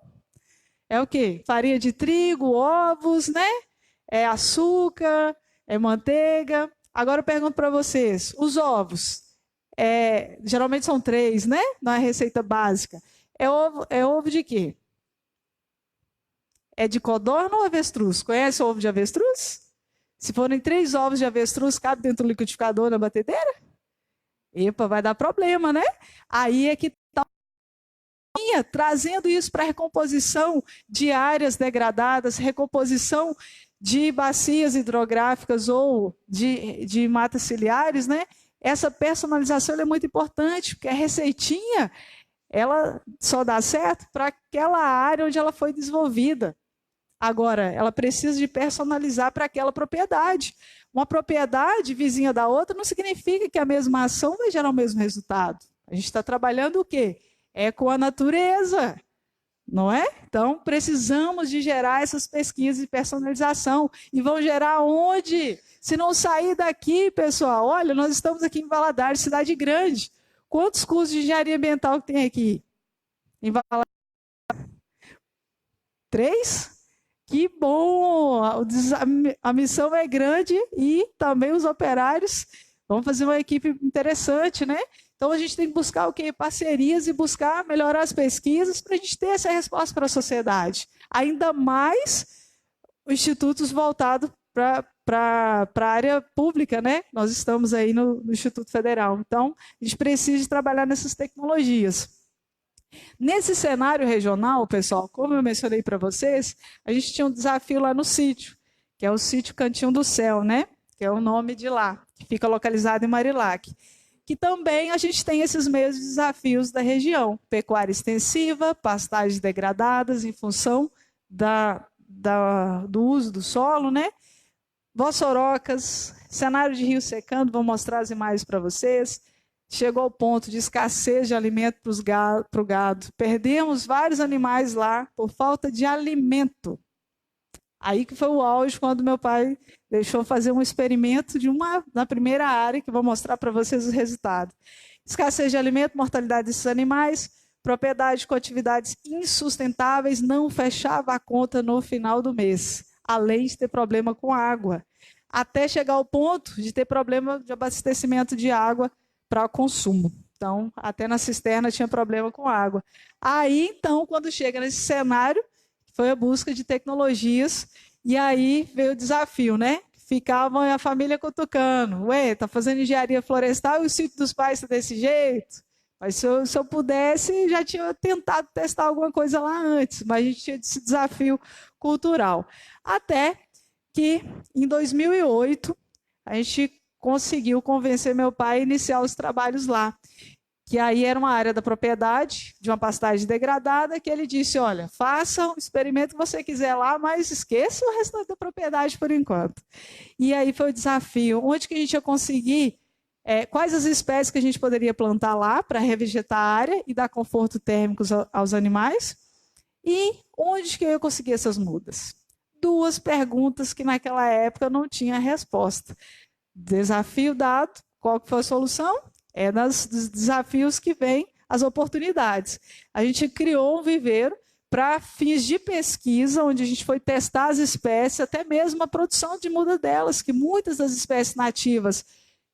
[SPEAKER 7] É o quê? Farinha de trigo, ovos, né? É açúcar, é manteiga. Agora eu pergunto para vocês, os ovos, geralmente são 3, né? Na receita básica. É ovo de quê? É de codorna ou avestruz? Conhece o ovo de avestruz? Se forem 3 ovos de avestruz, cabe dentro do liquidificador na batedeira? Epa, vai dar problema, né? Aí é que está trazendo isso para recomposição de áreas degradadas, recomposição de bacias hidrográficas ou de matas ciliares, né? Essa personalização é muito importante, porque a receitinha ela só dá certo para aquela área onde ela foi desenvolvida. Agora, ela precisa de personalizar para aquela propriedade. Uma propriedade vizinha da outra não significa que a mesma ação vai gerar o mesmo resultado. A gente está trabalhando o quê? É com a natureza, não é? Então, precisamos de gerar essas pesquisas de personalização. E vão gerar onde? Se não sair daqui, pessoal, olha, nós estamos aqui em Valadares, cidade grande. Quantos cursos de engenharia ambiental tem aqui? Em Valadares? 3? Que bom! A missão é grande e também os operários vão fazer uma equipe interessante, né? Então, a gente tem que buscar o quê? Parcerias e buscar melhorar as pesquisas para a gente ter essa resposta para a sociedade. Ainda mais institutos voltados para a área pública, né? Nós estamos aí no Instituto Federal. Então, a gente precisa de trabalhar nessas tecnologias. Nesse cenário regional, pessoal, como eu mencionei para vocês, a gente tinha um desafio lá no sítio, que é o sítio Cantinho do Céu, né? Que é o nome de lá, que fica localizado em Marilac. Que também a gente tem esses mesmos desafios da região. Pecuária extensiva, pastagens degradadas em função do uso do solo, né? Vossorocas, cenário de rio secando, vou mostrar as imagens para vocês. Chegou ao ponto de escassez de alimento para o gado. Perdemos vários animais lá por falta de alimento. Aí que foi o auge, quando meu pai deixou fazer um experimento na primeira área, que vou mostrar para vocês os resultados. Escassez de alimento, mortalidade desses animais, propriedade com atividades insustentáveis, não fechava a conta no final do mês, além de ter problema com água, até chegar ao ponto de ter problema de abastecimento de água para consumo. Então, até na cisterna tinha problema com água. Aí, então, quando chega nesse cenário, foi a busca de tecnologias, e aí veio o desafio, né? Ficavam a família cutucando. Ué, tá fazendo engenharia florestal e o sítio dos pais está desse jeito? Mas se eu pudesse, já tinha tentado testar alguma coisa lá antes, mas a gente tinha esse desafio cultural. Até que, em 2008, a gente conseguiu convencer meu pai a iniciar os trabalhos lá, que aí era uma área da propriedade, de uma pastagem degradada, que ele disse, olha, faça o experimento que você quiser lá, mas esqueça o restante da propriedade por enquanto. E aí foi o desafio, onde que a gente ia conseguir, quais as espécies que a gente poderia plantar lá para revegetar a área e dar conforto térmico aos animais, e onde que eu ia conseguir essas mudas? Duas perguntas que naquela época não tinha resposta. Desafio dado, qual que foi a solução? É dos desafios que vêm as oportunidades. A gente criou um viveiro para fins de pesquisa, onde a gente foi testar as espécies, até mesmo a produção de muda delas, que muitas das espécies nativas,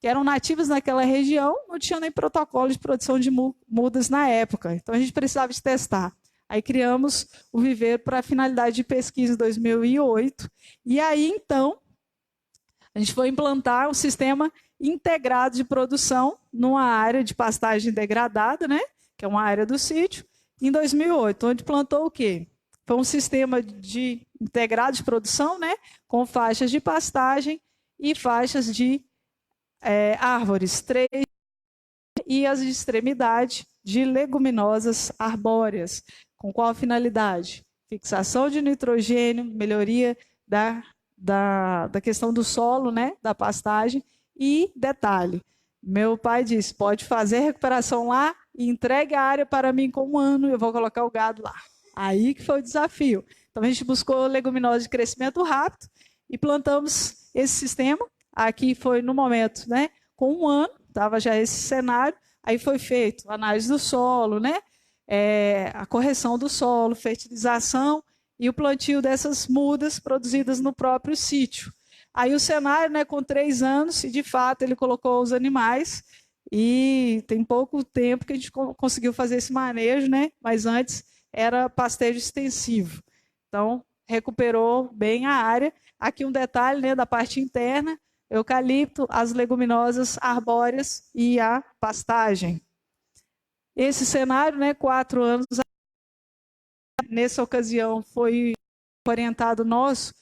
[SPEAKER 7] que eram nativas naquela região, não tinham nem protocolo de produção de mudas na época. Então, a gente precisava de testar. Aí criamos o viveiro para finalidade de pesquisa em 2008. E aí, então, a gente foi implantar um sistema integrado de produção numa área de pastagem degradada, né? Que é uma área do sítio, em 2008, onde plantou o quê? Foi um sistema integrado de produção, né? Com faixas de pastagem e faixas de árvores, 3, e as de extremidade de leguminosas arbóreas. Com qual finalidade? Fixação de nitrogênio, melhoria da questão do solo, né? Da pastagem. E, detalhe, meu pai disse, pode fazer recuperação lá e entregue a área para mim com 1 ano, eu vou colocar o gado lá. Aí que foi o desafio. Então, a gente buscou leguminosas de crescimento rápido e plantamos esse sistema. Aqui foi no momento, né, com 1 ano, estava já esse cenário, aí foi feito a análise do solo, né, a correção do solo, fertilização e o plantio dessas mudas produzidas no próprio sítio. Aí o cenário, né, com 3 anos, e de fato ele colocou os animais, e tem pouco tempo que a gente conseguiu fazer esse manejo, né, mas antes era pastejo extensivo. Então, recuperou bem a área. Aqui um detalhe, né, da parte interna, eucalipto, as leguminosas arbóreas e a pastagem. Esse cenário, né, 4 anos, nessa ocasião foi orientado nosso,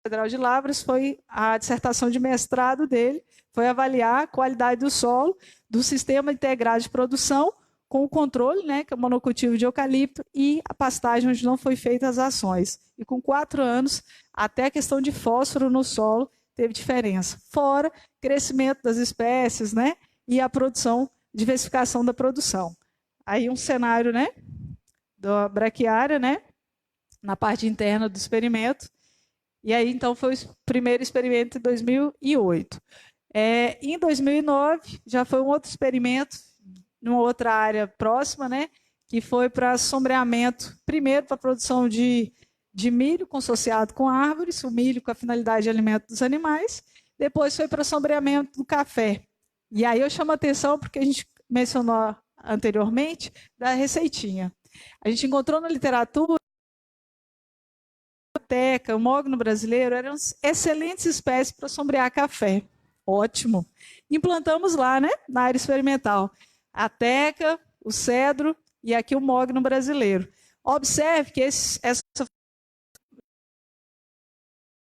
[SPEAKER 7] Federal de Lavras, foi a dissertação de mestrado dele, foi avaliar a qualidade do solo, do sistema integrado de produção, com o controle, né, que é o monocultivo de eucalipto, e a pastagem onde não foi feitas as ações. E com 4 anos, até a questão de fósforo no solo teve diferença. Fora crescimento das espécies, né, e a produção, diversificação da produção. Aí um cenário, né, da braquiária, né, na parte interna do experimento. E aí, então, foi o primeiro experimento em 2008. Em 2009, já foi um outro experimento, numa outra área próxima, né, que foi para sombreamento, primeiro para a produção de milho consociado com árvores, o milho com a finalidade de alimento dos animais, depois foi para sombreamento do café. E aí eu chamo a atenção, porque a gente mencionou anteriormente, da receitinha. A gente encontrou na literatura o mogno brasileiro eram excelentes espécies para sombrear café. Ótimo. Implantamos lá, né, na área experimental, a teca, o cedro e aqui o mogno brasileiro. Observe que essa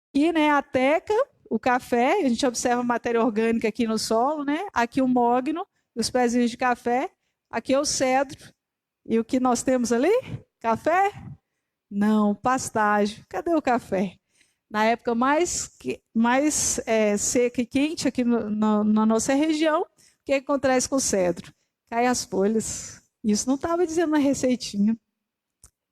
[SPEAKER 7] aqui, né, a teca, o café, a gente observa a matéria orgânica aqui no solo, né? Aqui o mogno, os pezinhos de café, aqui é o cedro. E o que nós temos ali? Café? Não, pastagem. Cadê o café? Na época mais seca e quente aqui na nossa região, o que acontece com o cedro? Cai as folhas. Isso não estava dizendo na receitinha.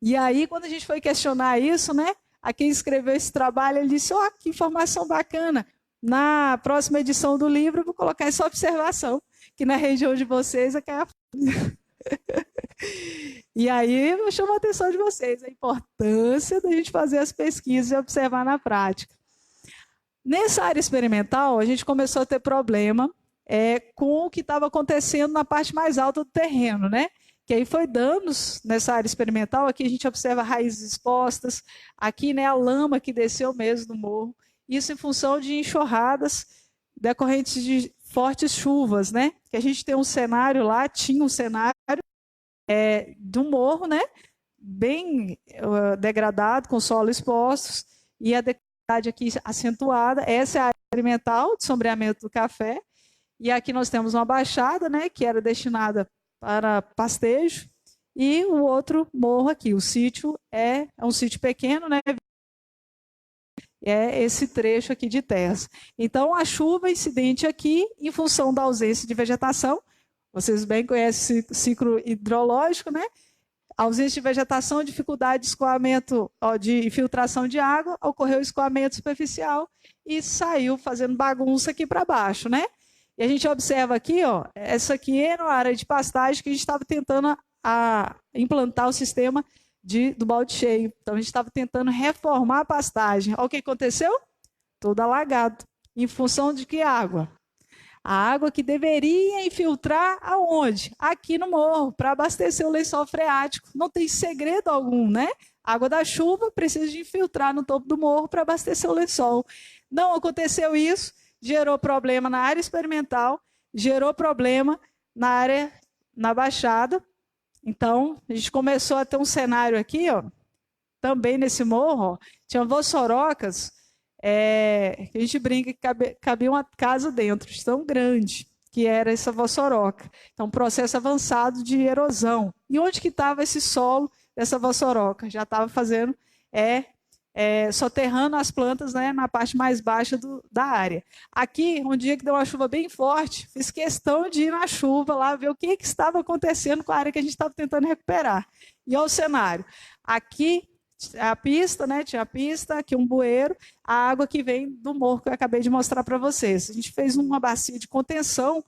[SPEAKER 7] E aí, quando a gente foi questionar isso, né? A quem escreveu esse trabalho, ele disse, ó, que informação bacana. Na próxima edição do livro, eu vou colocar essa observação, que na região de vocês é cai a folha. E aí, eu chamo a atenção de vocês, a importância da gente fazer as pesquisas e observar na prática. Nessa área experimental, a gente começou a ter problema com o que estava acontecendo na parte mais alta do terreno, né? Que aí foi danos nessa área experimental. Aqui a gente observa raízes expostas, aqui, né, a lama que desceu mesmo do morro. Isso em função de enxurradas decorrentes de fortes chuvas, né? Que a gente tem um cenário lá, tinha um cenário do morro, né? Bem degradado, com solo expostos, e a degradidade aqui acentuada. Essa é a área experimental de sombreamento do café. E aqui nós temos uma baixada, né? Que era destinada para pastejo, e o outro morro aqui. O sítio é um sítio pequeno, né? É esse trecho aqui de terras. Então, a chuva incidente aqui, em função da ausência de vegetação, vocês bem conhecem o ciclo hidrológico, né? Ausência de vegetação, dificuldade de escoamento, de infiltração de água, ocorreu o escoamento superficial e saiu fazendo bagunça aqui para baixo, né? E a gente observa aqui, ó, essa aqui era uma área de pastagem que a gente estava tentando implantar o sistema do balde cheio. Então, a gente estava tentando reformar a pastagem. Olha o que aconteceu? Todo alagado. Em função de que água? A água que deveria infiltrar aonde? Aqui no morro, para abastecer o lençol freático. Não tem segredo algum, né? A água da chuva precisa de infiltrar no topo do morro para abastecer o lençol. Não aconteceu isso, gerou problema na área experimental, gerou problema na Baixada. Então, a gente começou a ter um cenário aqui, ó, também nesse morro, ó, tinha vossorocas, que a gente brinca que cabia uma casa dentro, de tão grande que era essa vossoroca. Então, um processo avançado de erosão. E onde que estava esse solo dessa vossoroca? Já estava fazendo, soterrando as plantas, né, na parte mais baixa da área. Aqui, um dia que deu uma chuva bem forte, fiz questão de ir na chuva lá, ver o que estava acontecendo com a área que a gente estava tentando recuperar. E olha o cenário. Aqui, a pista, né, tinha a pista, aqui um bueiro, a água que vem do morro que eu acabei de mostrar para vocês. A gente fez uma bacia de contenção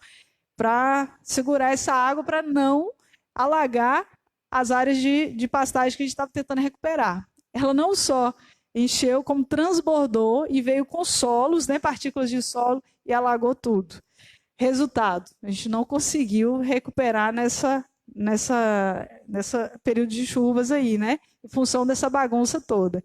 [SPEAKER 7] para segurar essa água, para não alagar as áreas de pastagem que a gente estava tentando recuperar. Ela não só encheu, como transbordou e veio com solos, né, partículas de solo, e alagou tudo. Resultado, a gente não conseguiu recuperar nessa período de chuvas aí, né, em função dessa bagunça toda.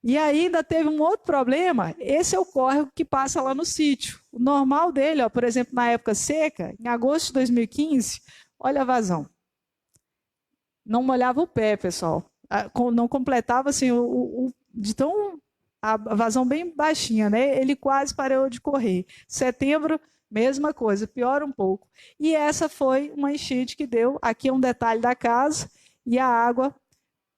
[SPEAKER 7] E aí ainda teve um outro problema, esse é o córrego que passa lá no sítio. O normal dele, ó, por exemplo, na época seca, em agosto de 2015, olha a vazão. Não molhava o pé, pessoal. Não completava assim a vazão bem baixinha, né? Ele quase parou de correr. Setembro, mesma coisa, piora um pouco. E essa foi uma enchente que deu. Aqui é um detalhe da casa e a água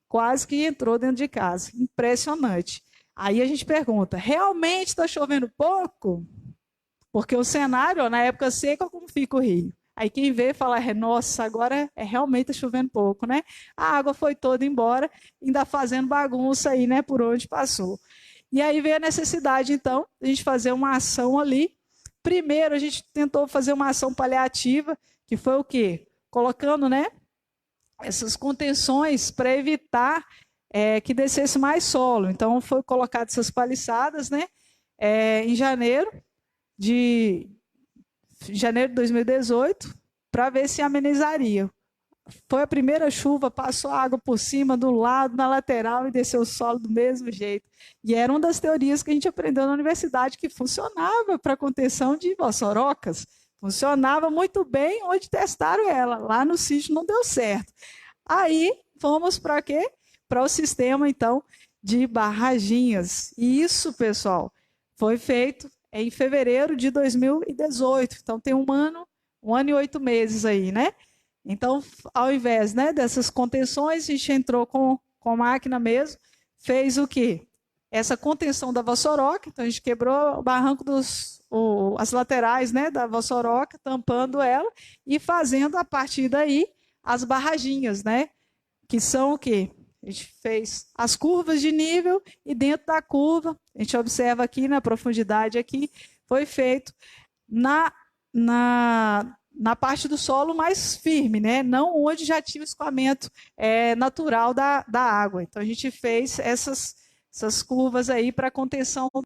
[SPEAKER 7] quase que entrou dentro de casa. Impressionante. Aí a gente pergunta: realmente está chovendo pouco? Porque o cenário, ó, na época seca, como fica o rio? Aí quem vê fala, nossa, agora realmente está chovendo pouco, né? A água foi toda embora, ainda fazendo bagunça aí, né, por onde passou. E aí veio a necessidade, então, de a gente fazer uma ação ali. Primeiro, a gente tentou fazer uma ação paliativa, que foi o quê? Colocando, né, essas contenções para evitar que descesse mais solo. Então, foi colocado essas paliçadas, né, em janeiro de 2018, para ver se amenizaria. Foi a primeira chuva, passou a água por cima, do lado, na lateral, e desceu o solo do mesmo jeito. E era uma das teorias que a gente aprendeu na universidade, que funcionava para contenção de vossorocas. Funcionava muito bem, onde testaram ela. Lá no sítio não deu certo. Aí, fomos para quê? Para o sistema, então, de barraginhas. E isso, pessoal, foi feito em fevereiro de 2018. Então, tem um ano e 8 meses aí, né? Então, ao invés, né, dessas contenções, a gente entrou com com a máquina mesmo, fez o quê? Essa contenção da vossoroca, então a gente quebrou o barranco as laterais, né, da vossoroca, tampando ela e fazendo a partir daí as barraginhas, né, que são o quê? A gente fez as curvas de nível e dentro da curva, a gente observa aqui na profundidade aqui, foi feito na parte do solo mais firme, né? Não onde já tinha o escoamento natural da água. Então, a gente fez essas curvas aí para contenção das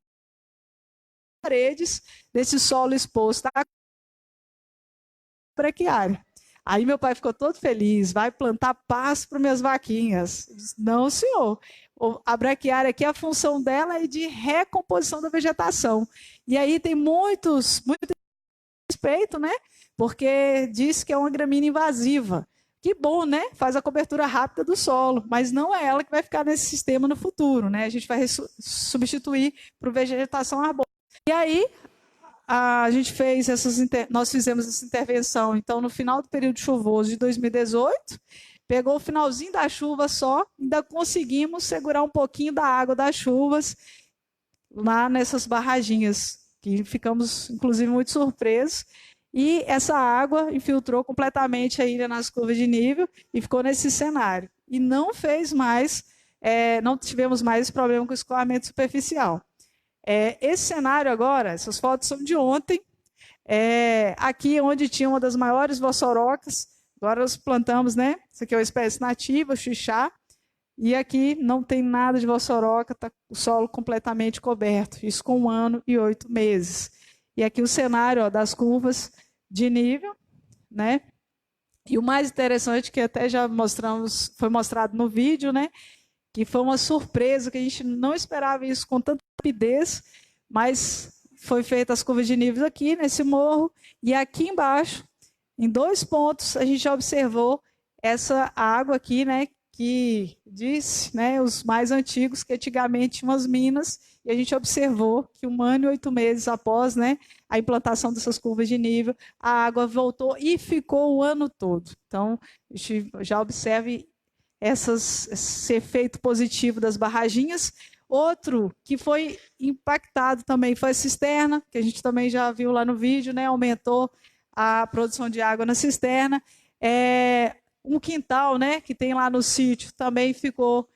[SPEAKER 7] paredes desse solo exposto à braquiária. Aí meu pai ficou todo feliz, vai plantar pasto para minhas vaquinhas. Eu disse, não, senhor. A braquiária aqui, a função dela é de recomposição da vegetação. E aí tem muito respeito, né? Porque diz que é uma gramínea invasiva. Que bom, né? Faz a cobertura rápida do solo, mas não é ela que vai ficar nesse sistema no futuro, né? A gente vai substituir por vegetação arbórea. E aí, nós fizemos essa intervenção, então, no final do período chuvoso de 2018, pegou o finalzinho da chuva só, ainda conseguimos segurar um pouquinho da água das chuvas lá nessas barraginhas, que ficamos, inclusive, muito surpresos. E essa água infiltrou completamente a ilha nas curvas de nível e ficou nesse cenário. E não fez mais, não tivemos mais esse problema com o escoamento superficial. Esse cenário agora, essas fotos são de ontem, aqui onde tinha uma das maiores vossorocas, agora nós plantamos, né? Isso aqui é uma espécie nativa, o xixá, e aqui não tem nada de vossoroca, está o solo completamente coberto, isso com 1 ano e 8 meses. E aqui o cenário das curvas de nível, né? E o mais interessante, que até já foi mostrado no vídeo, né? Que foi uma surpresa, que a gente não esperava isso com tanta rapidez, mas foi feita as curvas de nível aqui, nesse morro, e aqui embaixo, em 2 pontos, a gente já observou essa água aqui, né? Que diz, né, os mais antigos, que antigamente tinham as minas, e a gente observou que 1 ano e 8 meses após, né, a implantação dessas curvas de nível, a água voltou e ficou o ano todo. Então, a gente já observa esse efeito positivo das barraginhas. Outro que foi impactado também foi a cisterna, que a gente também já viu lá no vídeo, né, aumentou a produção de água na cisterna. Um quintal, né, que tem lá no sítio, também ficou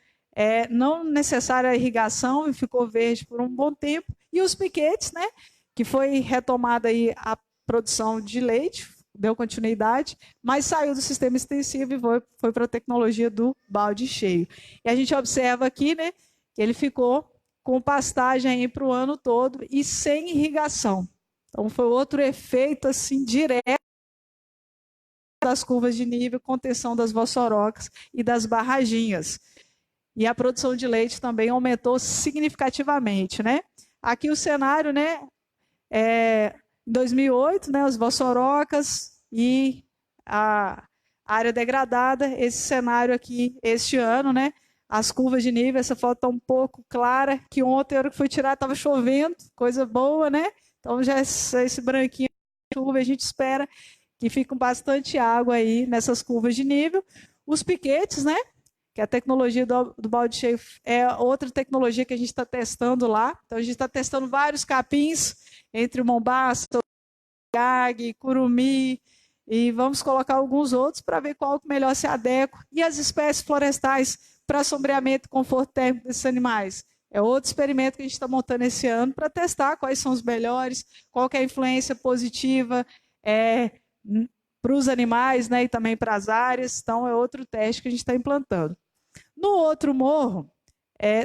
[SPEAKER 7] não necessária a irrigação e ficou verde por um bom tempo. E os piquetes, né, que foi retomada aí a produção de leite, deu continuidade, mas saiu do sistema extensivo e foi para a tecnologia do balde cheio. E a gente observa aqui, né, que ele ficou com pastagem para o ano todo e sem irrigação. Então foi outro efeito assim direto das curvas de nível, contenção das vossorocas e das barraginhas. E a produção de leite também aumentou significativamente, né? Aqui o cenário, né? Em 2008, né? As vossorocas e a área degradada. Esse cenário aqui, este ano, né? As curvas de nível, essa foto está um pouco clara, que ontem, a hora que fui tirar, estava chovendo, coisa boa, né? Então já esse branquinho de chuva, a gente espera que fique com bastante água aí nessas curvas de nível. Os piquetes, né? Que a tecnologia do balde cheio é outra tecnologia que a gente está testando lá. Então, a gente está testando vários capins, entre o Mombaça, Gag, Curumi, e vamos colocar alguns outros para ver qual que melhor se adequa. E as espécies florestais para sombreamento e conforto térmico desses animais. É outro experimento que a gente está montando esse ano para testar quais são os melhores, qual que é a influência positiva para os animais, né, e também para as áreas. Então, é outro teste que a gente está implantando. No outro morro,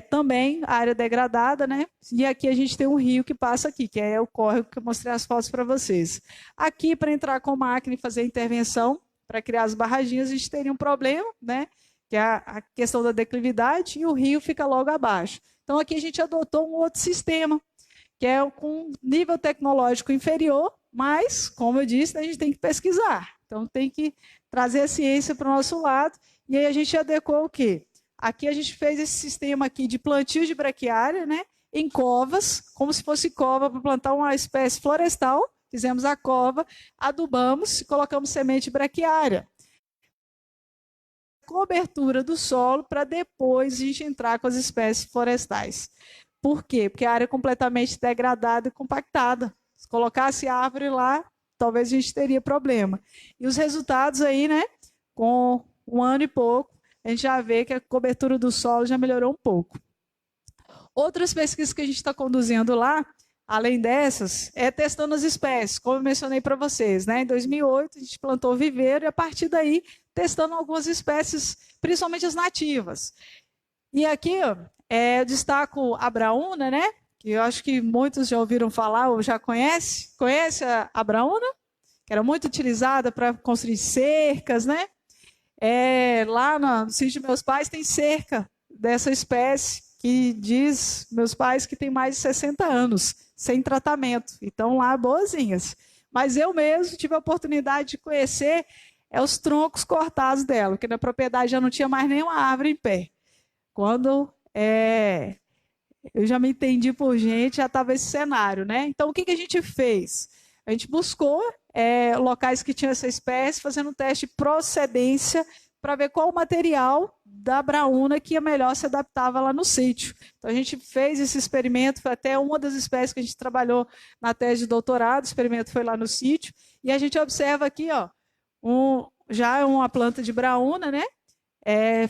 [SPEAKER 7] também a área degradada, né? E aqui a gente tem um rio que passa aqui, que é o córrego que eu mostrei as fotos para vocês. Aqui, para entrar com máquina e fazer a intervenção, para criar as barraginhas, a gente teria um problema, né? Que é a questão da declividade, e o rio fica logo abaixo. Então, aqui a gente adotou um outro sistema, que é com nível tecnológico inferior, mas, como eu disse, a gente tem que pesquisar. Então, tem que trazer a ciência para o nosso lado, e aí a gente adequou o quê? Aqui a gente fez esse sistema aqui de plantio de braquiária, né, em covas, como se fosse cova para plantar uma espécie florestal. Fizemos a cova, adubamos e colocamos semente braquiária. cobertura do solo para depois a gente entrar com as espécies florestais. Por quê? Porque a área é completamente degradada e compactada. Se colocasse árvore lá, talvez a gente teria problema. E os resultados aí, né, com 1 ano e pouco, a gente já vê que a cobertura do solo já melhorou um pouco. Outras pesquisas que a gente está conduzindo lá, além dessas, é testando as espécies, como eu mencionei para vocês, né? Em 2008, a gente plantou viveiro e, a partir daí, testando algumas espécies, principalmente as nativas. E aqui, ó, eu destaco a braúna, né? Que eu acho que muitos já ouviram falar ou já conhecem. Conhece a braúna? Que era muito utilizada para construir cercas, né? Lá no sítio de meus pais tem cerca dessa espécie, que diz, meus pais, que tem mais de 60 anos, sem tratamento. Então, lá, boazinhas. Mas eu mesmo tive a oportunidade de conhecer os troncos cortados dela, porque na propriedade já não tinha mais nenhuma árvore em pé. Quando eu já me entendi por gente, já estava esse cenário, né? Então, o que a gente fez? A gente buscou locais que tinham essa espécie, fazendo um teste de procedência para ver qual o material da braúna que melhor se adaptava lá no sítio. Então, a gente fez esse experimento, foi até uma das espécies que a gente trabalhou na tese de doutorado, o experimento foi lá no sítio, e a gente observa aqui, ó, já uma planta de braúna, né,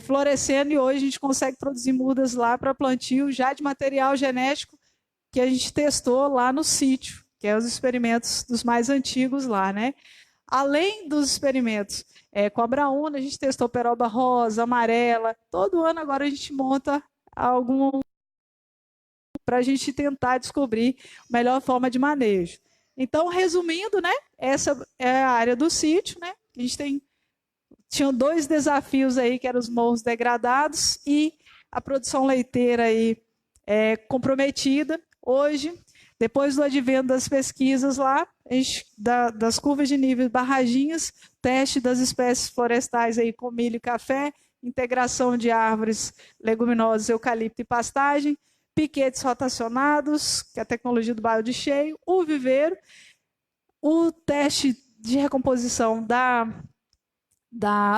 [SPEAKER 7] florescendo, e hoje a gente consegue produzir mudas lá para plantio já de material genético que a gente testou lá no sítio, que é os experimentos dos mais antigos lá, né? Além dos experimentos com a braúna, a gente testou peroba rosa, amarela. Todo ano agora a gente monta algum para a gente tentar descobrir a melhor forma de manejo. Então, resumindo, né? Essa é a área do sítio, né? A gente tinham 2 desafios aí, que eram os morros degradados e a produção leiteira aí comprometida. Hoje, depois do advento das pesquisas lá, das curvas de nível barraginhas, teste das espécies florestais aí com milho e café, integração de árvores leguminosas, eucalipto e pastagem, piquetes rotacionados, que é a tecnologia do baio de cheio, o viveiro, o teste de recomposição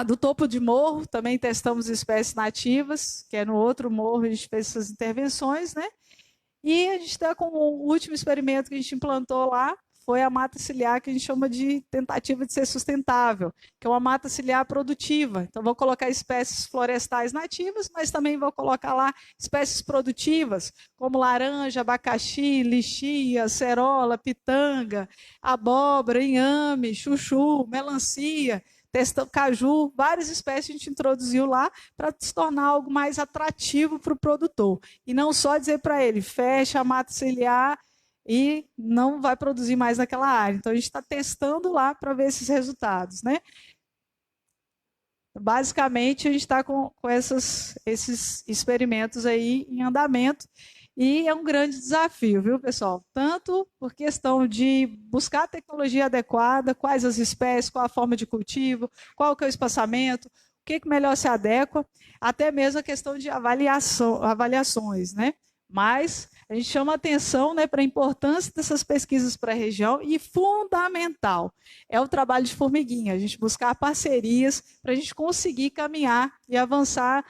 [SPEAKER 7] do topo de morro, também testamos espécies nativas, que é no outro morro a gente fez essas intervenções, né? E a gente está com o último experimento que a gente implantou lá, foi a mata ciliar, que a gente chama de tentativa de ser sustentável, que é uma mata ciliar produtiva. Então, vou colocar espécies florestais nativas, mas também vou colocar lá espécies produtivas, como laranja, abacaxi, lixia, cerola, pitanga, abóbora, inhame, chuchu, melancia, caju, várias espécies a gente introduziu lá para se tornar algo mais atrativo para o produtor. E não só dizer para ele, fecha a mata ciliar e não vai produzir mais naquela área. Então, a gente está testando lá para ver esses resultados, né? Basicamente, a gente está com esses experimentos aí em andamento. E é um grande desafio, viu, pessoal? Tanto por questão de buscar a tecnologia adequada, quais as espécies, qual a forma de cultivo, qual que é o espaçamento, o que melhor se adequa, até mesmo a questão de avaliações, né? Mas a gente chama atenção, né, para a importância dessas pesquisas para a região e fundamental é o trabalho de formiguinha, a gente buscar parcerias para a gente conseguir caminhar e avançar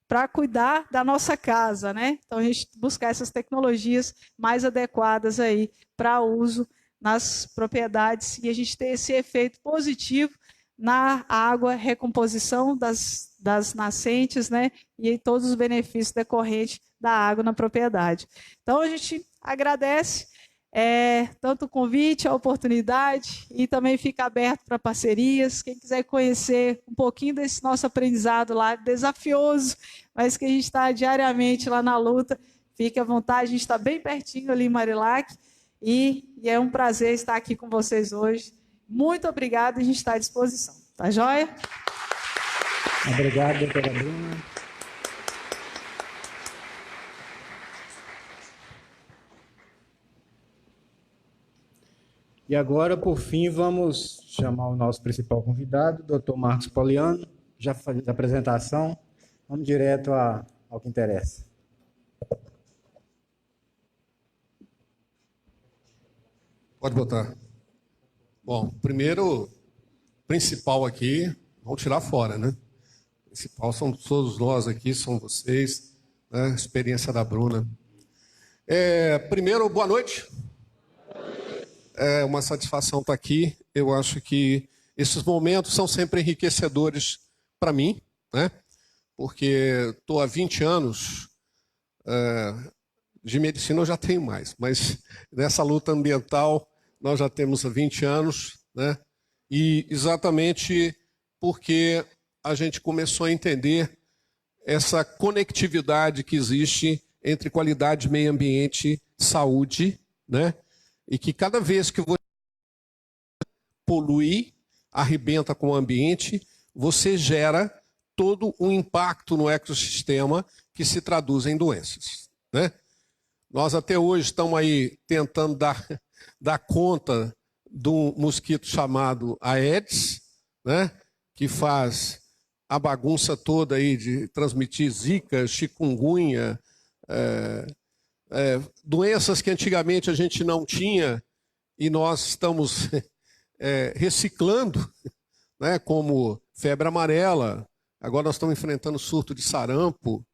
[SPEAKER 7] para cuidar da nossa casa, né? Então, a gente buscar essas tecnologias mais adequadas aí para uso nas propriedades e a gente ter esse efeito positivo na água, recomposição das nascentes, né? E todos os benefícios decorrentes da água na propriedade. Então, a gente agradece tanto o convite, a oportunidade e também fica aberto para parcerias. Quem quiser conhecer um pouquinho desse nosso aprendizado lá, desafioso, mas que a gente está diariamente lá na luta, fique à vontade, a gente está bem pertinho ali em Marilac e é um prazer estar aqui com vocês hoje. Muito obrigada, a gente está à disposição. Tá joia?
[SPEAKER 1] Obrigado, doutora Bruna. E agora, por fim, vamos chamar o nosso principal convidado, doutor Marcos Poliano. Já fez a apresentação, vamos direto ao que interessa.
[SPEAKER 8] Pode botar. Bom, primeiro, principal aqui, vamos tirar fora, né? principal são todos nós aqui, são vocês, né? A experiência da Bruna. Primeiro, boa noite. É uma satisfação estar aqui. Eu acho que esses momentos são sempre enriquecedores para mim, né? Porque estou há 20 anos, de medicina eu já tenho mais, mas nessa luta ambiental nós já temos há 20 anos, né? E exatamente porque a gente começou a entender essa conectividade que existe entre qualidade de meio ambiente e saúde, né? E que cada vez que você polui, arrebenta com o ambiente, você gera todo um impacto no ecossistema que se traduz em doenças, né? Nós até hoje estamos aí tentando dar conta de um mosquito chamado Aedes, né? Que faz a bagunça toda aí de transmitir zika, chikungunya, doenças que antigamente a gente não tinha e nós estamos reciclando, né? Como febre amarela, agora nós estamos enfrentando surto de sarampo.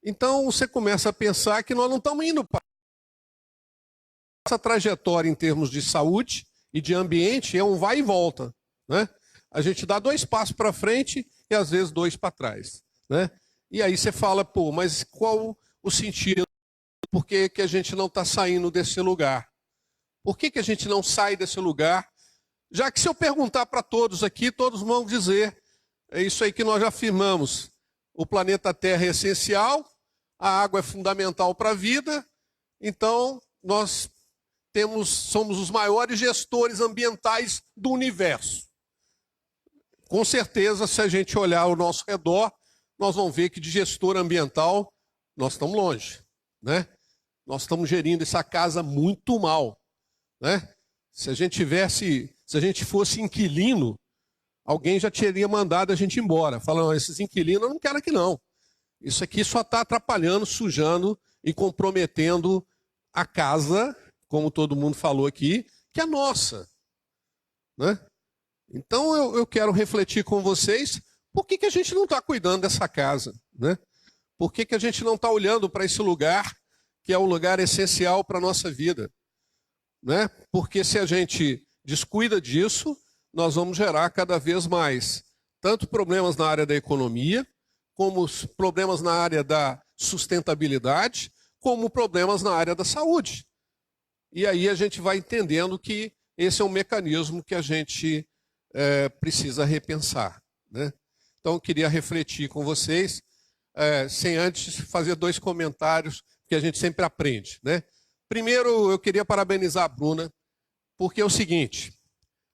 [SPEAKER 8] Então você começa a pensar que nós não estamos indo para essa trajetória em termos de saúde e de ambiente, é um vai e volta, né? A gente dá 2 passos para frente e às vezes 2 para trás, né? E aí você fala, pô, mas qual o sentido? Por que que a gente não está saindo desse lugar? Por que que a gente não sai desse lugar? Já que se eu perguntar para todos aqui, todos vão dizer, é isso aí que nós já afirmamos, o planeta Terra é essencial, a água é fundamental para a vida, então nós somos os maiores gestores ambientais do universo. Com certeza, se a gente olhar ao nosso redor, nós vamos ver que de gestor ambiental nós estamos longe, né? Nós estamos gerindo essa casa muito mal, né? Se a gente fosse inquilino, alguém já teria mandado a gente embora. Falando, esses inquilinos eu não quero aqui não. Isso aqui só está atrapalhando, sujando e comprometendo a casa, como todo mundo falou aqui, que é nossa, né? Então eu quero refletir com vocês por que que a gente não está cuidando dessa casa, né? Por que que a gente não está olhando para esse lugar que é um lugar essencial para a nossa vida, né? Porque se a gente descuida disso, nós vamos gerar cada vez mais tanto problemas na área da economia, como problemas na área da sustentabilidade, como problemas na área da saúde. E aí a gente vai entendendo que esse é um mecanismo que a gente precisa repensar, né? Então eu queria refletir com vocês, sem antes fazer 2 comentários que a gente sempre aprende, né? Primeiro, eu queria parabenizar a Bruna, porque é o seguinte,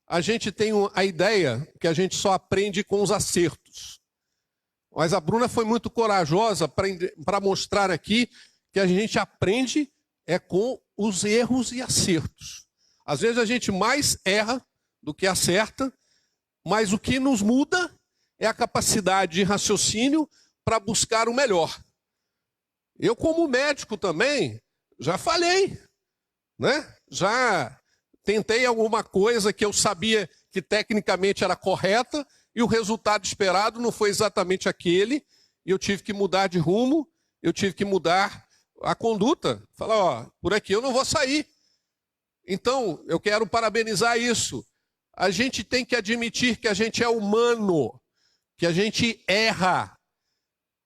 [SPEAKER 8] a gente tem a ideia que a gente só aprende com os acertos. Mas a Bruna foi muito corajosa para mostrar aqui que a gente aprende com os erros e acertos. Às vezes a gente mais erra do que acerta, mas o que nos muda é a capacidade de raciocínio para buscar o melhor. Eu, como médico também, já falhei, né? Já tentei alguma coisa que eu sabia que tecnicamente era correta e o resultado esperado não foi exatamente aquele, e eu tive que mudar de rumo, eu tive que mudar a conduta. Falar, ó, por aqui eu não vou sair. Então, eu quero parabenizar isso. A gente tem que admitir que a gente é humano, que a gente erra,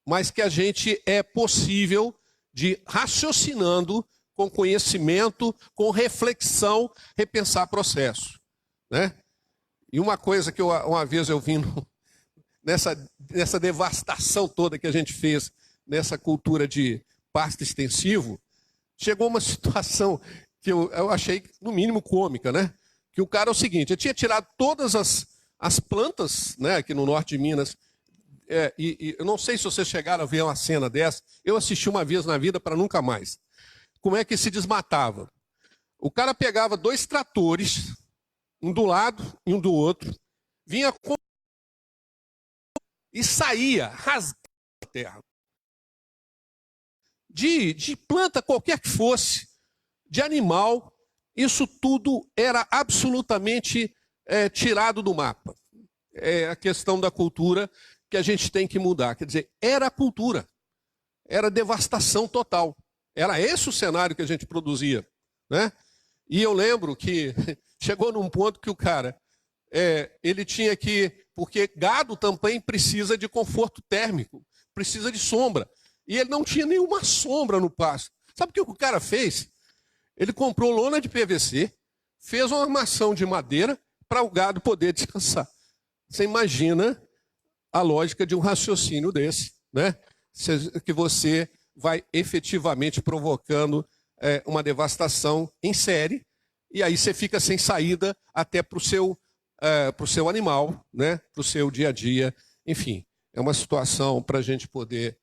[SPEAKER 8] mas que a gente é possível de, raciocinando, com conhecimento, com reflexão, repensar processo, né? E uma coisa que uma vez eu vi nessa devastação toda que a gente fez, nessa cultura de pasto extensivo, chegou uma situação que eu achei, no mínimo, cômica, né? Que o cara é o seguinte, eu tinha tirado todas as plantas, né, aqui no norte de Minas, e eu não sei se vocês chegaram a ver uma cena dessa, eu assisti uma vez na vida para nunca mais. Como é que se desmatava? O cara pegava 2 tratores, um do lado e um do outro, vinha com... e saía rasgando a terra. De planta qualquer que fosse, de animal, isso tudo era absolutamente tirado do mapa. É a questão da cultura que a gente tem que mudar. Quer dizer, era a cultura, era devastação total. Era esse o cenário que a gente produzia, né? E eu lembro que chegou num ponto que o cara, ele tinha que, porque gado também precisa de conforto térmico, precisa de sombra. E ele não tinha nenhuma sombra no pasto. Sabe o que o cara fez? Ele comprou lona de PVC, fez uma armação de madeira para o gado poder descansar. Você imagina a lógica de um raciocínio desse, né? Que você vai efetivamente provocando uma devastação em série, e aí você fica sem saída até para o seu animal, né? Para o seu dia a dia. Enfim, é uma situação para a gente poder...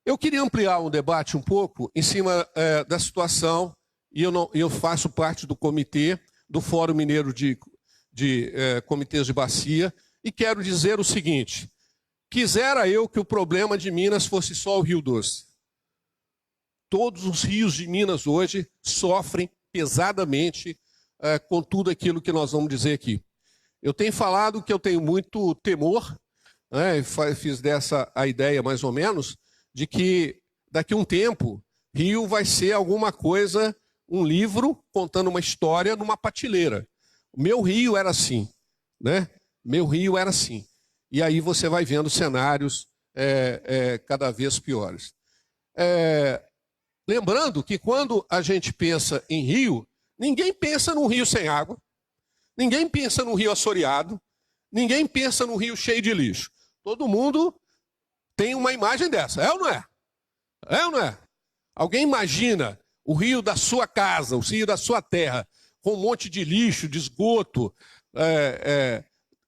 [SPEAKER 8] Eu queria ampliar o debate um pouco em cima da situação, e eu faço parte do comitê, do Fórum Mineiro de Comitês de Bacia, e quero dizer o seguinte: quisera eu que o problema de Minas fosse só o Rio Doce. Todos os rios de Minas hoje sofrem pesadamente com tudo aquilo que nós vamos dizer aqui. Eu tenho falado que eu tenho muito temor, né, fiz dessa a ideia mais ou menos, de que daqui a um tempo Rio vai ser alguma coisa, um livro contando uma história numa prateleira. O meu rio era assim, né? Meu rio era assim. E aí você vai vendo cenários cada vez piores. Lembrando que quando a gente pensa em rio, ninguém pensa num rio sem água, ninguém pensa num rio assoreado, ninguém pensa num rio cheio de lixo. Todo mundo tem uma imagem dessa, é ou não é? É ou não é? Alguém imagina o rio da sua casa, o rio da sua terra, com um monte de lixo, de esgoto?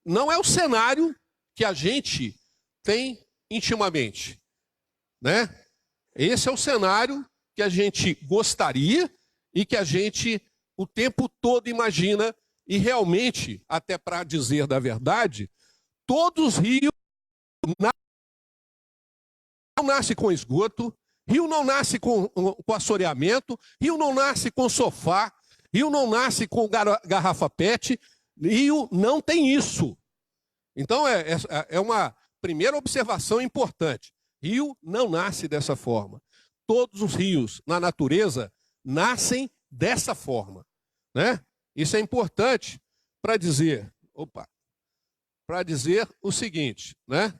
[SPEAKER 8] Não é o cenário que a gente tem intimamente, né? Esse é o cenário que a gente gostaria e que a gente o tempo todo imagina, e realmente, até para dizer da verdade, todos os rios não nascem com esgoto, rio não nasce com assoreamento, rio não nasce com sofá, rio não nasce com garrafa PET, rio não tem isso. Então é uma primeira observação importante. Rio não nasce dessa forma. Todos os rios na natureza nascem dessa forma, né? Isso é importante para dizer, o seguinte, né?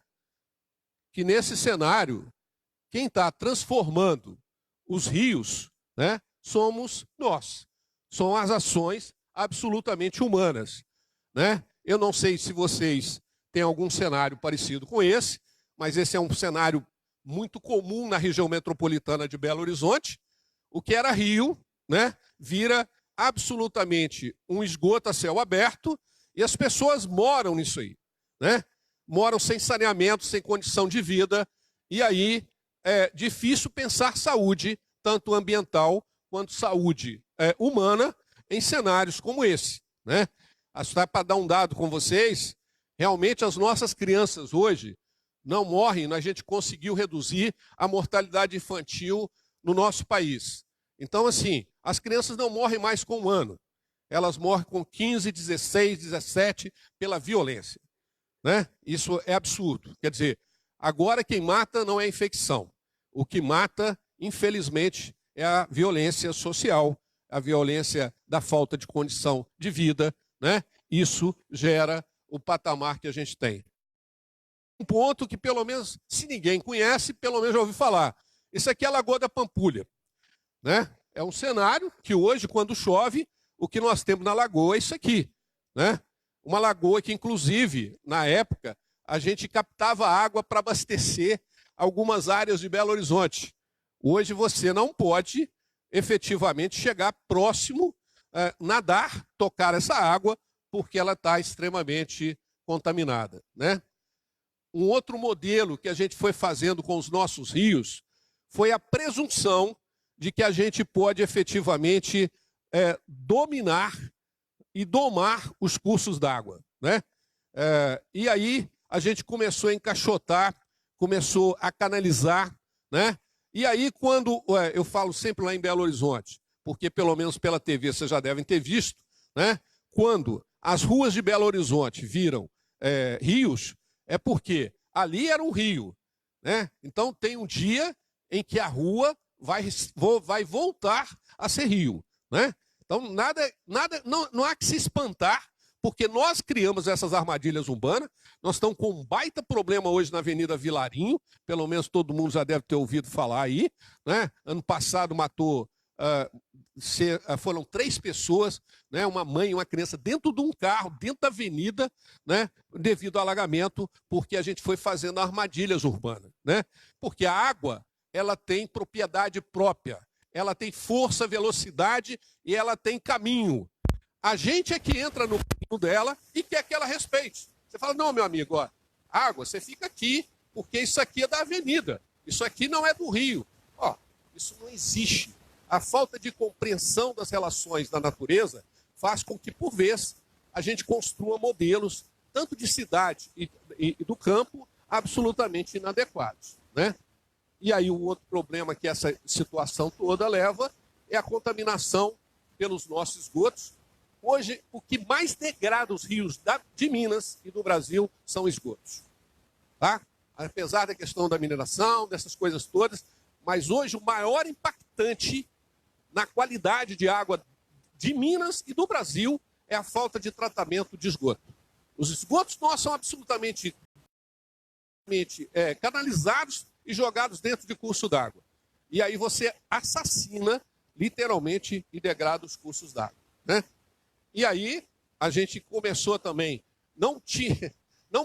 [SPEAKER 8] Que nesse cenário, quem está transformando os rios, né, somos nós. São as ações absolutamente humanas, né? Eu não sei se vocês têm algum cenário parecido com esse, mas esse é um cenário muito comum na região metropolitana de Belo Horizonte. O que era rio, né, vira absolutamente um esgoto a céu aberto, e as pessoas moram nisso aí, né? Moram sem saneamento, sem condição de vida, e aí é difícil pensar saúde, tanto ambiental quanto saúde humana, em cenários como esse, né? Para dar um dado com vocês, realmente as nossas crianças hoje não morrem, a gente conseguiu reduzir a mortalidade infantil no nosso país. Então, assim, as crianças não morrem mais com 1 ano. Elas morrem com 15, 16, 17 pela violência, né? Isso é absurdo. Quer dizer, agora quem mata não é a infecção. O que mata, infelizmente, é a violência social, a violência da falta de condição de vida, né? Isso gera o patamar que a gente tem. Um ponto que, pelo menos, se ninguém conhece, pelo menos já ouviu falar. Isso aqui é a Lagoa da Pampulha, né? É um cenário que hoje, quando chove, o que nós temos na lagoa é isso aqui, né? Uma lagoa que, inclusive, na época, a gente captava água para abastecer algumas áreas de Belo Horizonte. Hoje você não pode efetivamente chegar próximo, nadar, tocar essa água, porque ela está extremamente contaminada, né? Um outro modelo que a gente foi fazendo com os nossos rios foi a presunção de que a gente pode efetivamente dominar e domar os cursos d'água, né? E aí a gente começou a encaixotar, começou a canalizar, né? E aí quando, eu falo sempre lá em Belo Horizonte, porque pelo menos pela TV vocês já devem ter visto, né? Quando as ruas de Belo Horizonte viram rios, é porque ali era um rio, né? Então tem um dia em que a rua vai voltar a ser rio, né? Então não há que se espantar, porque nós criamos essas armadilhas urbanas. Nós estamos com um baita problema hoje na Avenida Vilarinho, pelo menos todo mundo já deve ter ouvido falar aí, né? Ano passado matou, foram 3 pessoas, né? Uma mãe e uma criança dentro de um carro, dentro da avenida, né? Devido ao alagamento, porque a gente foi fazendo armadilhas urbanas, né? Porque a água, ela tem propriedade própria, ela tem força, velocidade e ela tem caminho. A gente é que entra no caminho dela e quer que ela respeite. Você fala, não, meu amigo, ó, água, você fica aqui, porque isso aqui é da avenida, isso aqui não é do rio. Ó, isso não existe. A falta de compreensão das relações da natureza faz com que, por vezes, a gente construa modelos, tanto de cidade e do campo, absolutamente inadequados, né? E aí o outro problema que essa situação toda leva é a contaminação pelos nossos esgotos. Hoje, o que mais degrada os rios de Minas e do Brasil são esgotos. Tá? Apesar da questão da mineração, dessas coisas todas, mas hoje o maior impactante na qualidade de água de Minas e do Brasil é a falta de tratamento de esgoto. Os esgotos nossos são absolutamente canalizados e jogados dentro de curso d'água. E aí você assassina, literalmente, e degrada os cursos d'água, né? E aí a gente começou também, não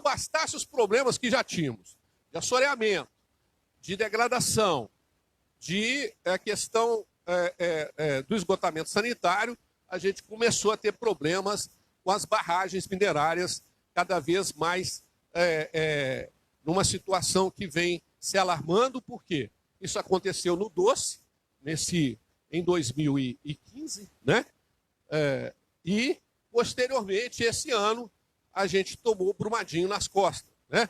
[SPEAKER 8] bastasse os problemas que já tínhamos, de assoreamento, de degradação, de questão do esgotamento sanitário, a gente começou a ter problemas com as barragens minerárias, cada vez mais numa situação que vem se alarmando, porque isso aconteceu no Doce, em 2015, né? E, posteriormente, esse ano, a gente tomou o Brumadinho nas costas, né?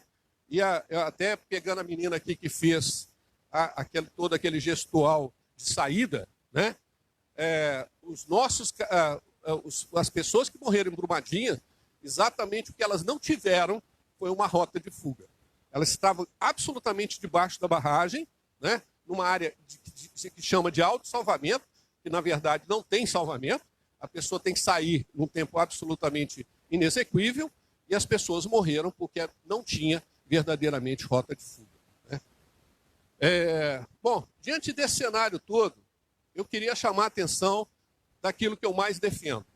[SPEAKER 8] E até pegando a menina aqui que fez todo aquele gestual de saída, né? As pessoas que morreram em Brumadinho, exatamente o que elas não tiveram foi uma rota de fuga. Elas estavam absolutamente debaixo da barragem, né? Numa área que chama de autossalvamento, que na verdade não tem salvamento. A pessoa tem que sair num tempo absolutamente inexequível e as pessoas morreram porque não tinha verdadeiramente rota de fuga, né? Bom, diante desse cenário todo, eu queria chamar a atenção daquilo que eu mais defendo.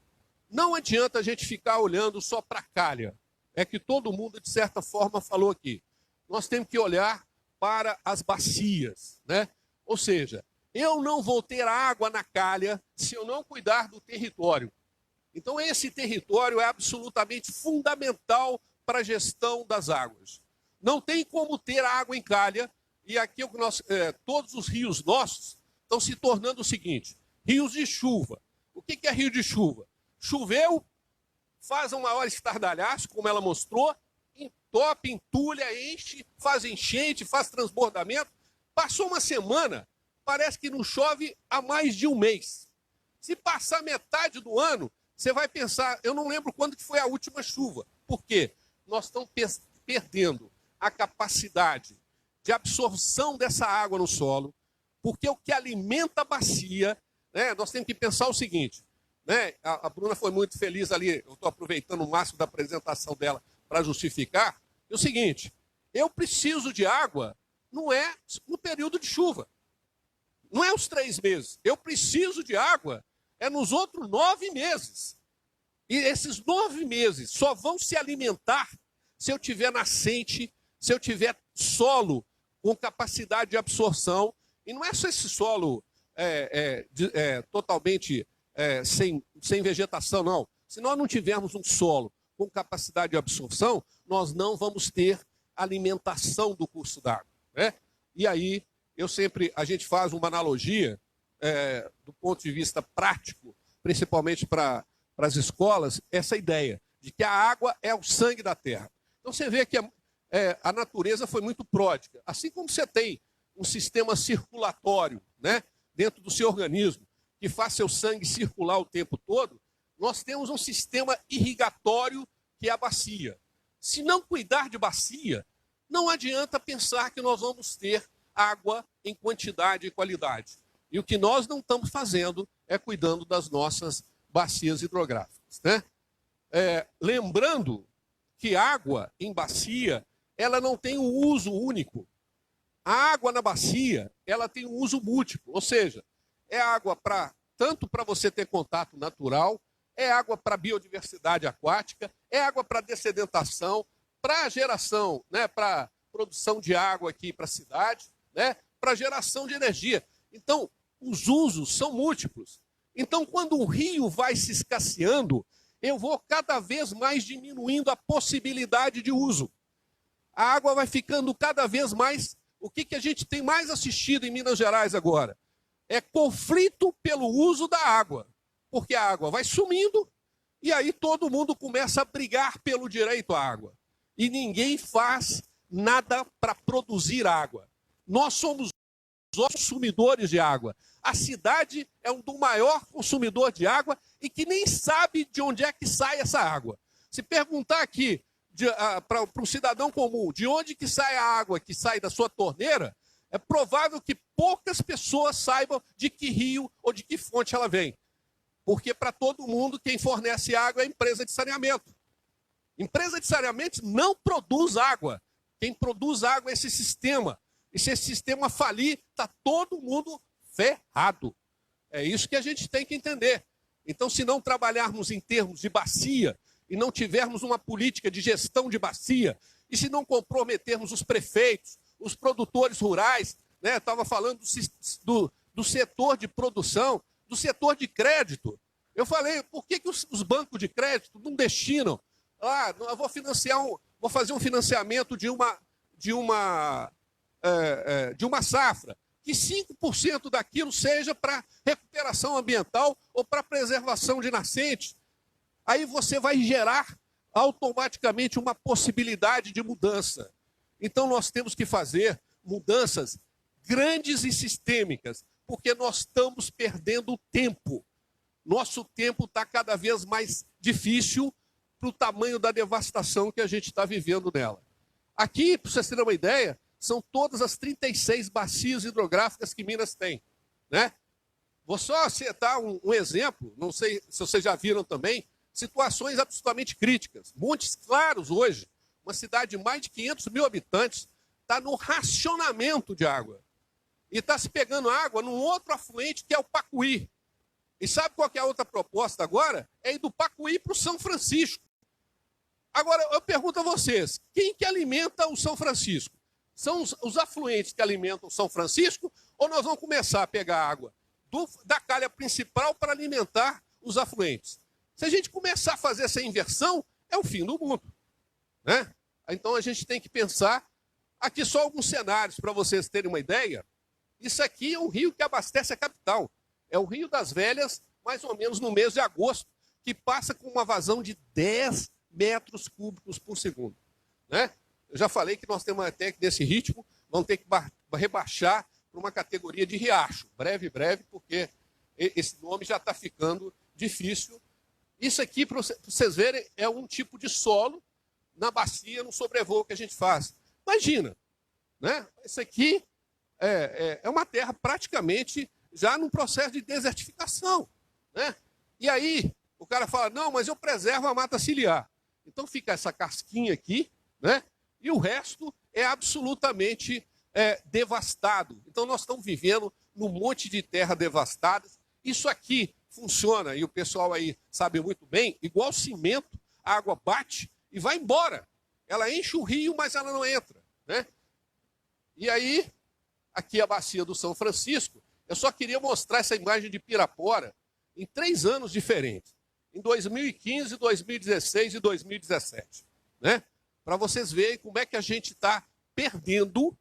[SPEAKER 8] Não adianta a gente ficar olhando só para a calha. É que todo mundo, de certa forma, falou aqui. Nós temos que olhar para as bacias, né? Ou seja, eu não vou ter água na calha se eu não cuidar do território. Então, esse território é absolutamente fundamental para a gestão das águas. Não tem como ter água em calha, e aqui todos os rios nossos estão se tornando o seguinte, rios de chuva. O que é rio de chuva? Choveu, faz um maior estardalhaço, como ela mostrou, entope, entulha, enche, faz enchente, faz transbordamento. Passou uma semana, parece que não chove há mais de um mês. Se passar metade do ano, você vai pensar, eu não lembro quando que foi a última chuva. Por quê? Nós estamos perdendo a capacidade de absorção dessa água no solo, porque o que alimenta a bacia, né, nós temos que pensar o seguinte, né, a Bruna foi muito feliz ali, eu estou aproveitando o máximo da apresentação dela para justificar, é o seguinte, eu preciso de água, não é no período de chuva, não é os 3 meses, eu preciso de água, é nos outros 9 meses. E esses 9 meses só vão se alimentar se eu tiver nascente, se eu tiver solo com capacidade de absorção. E não é só esse solo totalmente sem vegetação, não. Se nós não tivermos um solo com capacidade de absorção, nós não vamos ter alimentação do curso d'água, né? E aí, a gente faz uma analogia do ponto de vista prático, principalmente para as escolas, essa ideia de que a água é o sangue da terra. Então você vê que a natureza foi muito pródiga. Assim como você tem um sistema circulatório, né, dentro do seu organismo, que faz seu sangue circular o tempo todo, nós temos um sistema irrigatório que é a bacia. Se não cuidar de bacia, não adianta pensar que nós vamos ter água em quantidade e qualidade. E o que nós não estamos fazendo é cuidando das nossas bacias hidrográficas, né? Lembrando que água em bacia, ela não tem um uso único. A água na bacia, ela tem um uso múltiplo, ou seja, é água tanto para você ter contato natural, é água para biodiversidade aquática, é água para dessedentação, para geração, né, para produção de água aqui para a cidade, né, para geração de energia. Então, os usos são múltiplos. Então, quando o rio vai se escasseando, eu vou cada vez mais diminuindo a possibilidade de uso. A água vai ficando cada vez mais... O que a gente tem mais assistido em Minas Gerais agora? É conflito pelo uso da água. Porque a água vai sumindo e aí todo mundo começa a brigar pelo direito à água. E ninguém faz nada para produzir água. Nós somos os consumidores de água. A cidade é do maior consumidor de água e que nem sabe de onde é que sai essa água. Se perguntar aqui para o cidadão comum de onde que sai a água que sai da sua torneira, é provável que poucas pessoas saibam de que rio ou de que fonte ela vem. Porque para todo mundo quem fornece água é a empresa de saneamento. Empresa de saneamento não produz água. Quem produz água é esse sistema. E se esse sistema falir, está todo mundo ferrado. É isso que a gente tem que entender. Então, se não trabalharmos em termos de bacia e não tivermos uma política de gestão de bacia, e se não comprometermos os prefeitos, os produtores rurais, né? Estava falando do setor de produção, do setor de crédito. Eu falei, por que os bancos de crédito não destinam? Eu vou fazer um financiamento de uma safra, que 5% daquilo seja para recuperação ambiental ou para preservação de nascentes. Aí você vai gerar automaticamente uma possibilidade de mudança. Então nós temos que fazer mudanças grandes e sistêmicas, porque nós estamos perdendo tempo. Nosso tempo está cada vez mais difícil para o tamanho da devastação que a gente está vivendo nela. Aqui, para vocês terem uma ideia, são todas as 36 bacias hidrográficas que Minas tem, né? Vou só citar um exemplo, não sei se vocês já viram também, situações absolutamente críticas. Montes Claros hoje, uma cidade de mais de 500 mil habitantes, está no racionamento de água. E está se pegando água num outro afluente que é o Pacuí. E sabe qual que é a outra proposta agora? É ir do Pacuí para o São Francisco. Agora, eu pergunto a vocês, quem que alimenta o São Francisco? São os afluentes que alimentam o São Francisco ou nós vamos começar a pegar água da calha principal para alimentar os afluentes? Se a gente começar a fazer essa inversão, é o fim do mundo, né? Então a gente tem que pensar, aqui só alguns cenários para vocês terem uma ideia. Isso aqui é um rio que abastece a capital. É o Rio das Velhas, mais ou menos no mês de agosto, que passa com uma vazão de 10 metros cúbicos por segundo, né? Eu já falei que nós temos até que, nesse ritmo, vamos ter que rebaixar para uma categoria de riacho. Breve, porque esse nome já está ficando difícil. Isso aqui, para vocês verem, é um tipo de solo na bacia, no sobrevoo que a gente faz. Imagina, né? Isso aqui é uma terra praticamente já num processo de desertificação, né? E aí, o cara fala, não, mas eu preservo a mata ciliar. Então fica essa casquinha aqui, né? E o resto é absolutamente devastado. Então nós estamos vivendo num monte de terra devastadas. Isso aqui funciona, e o pessoal aí sabe muito bem, igual cimento, a água bate e vai embora. Ela enche o rio, mas ela não entra, né? E aí, aqui a bacia do São Francisco, eu só queria mostrar essa imagem de Pirapora em 3 anos diferentes. Em 2015, 2016 e 2017, né? Para vocês verem como é que a gente está perdendo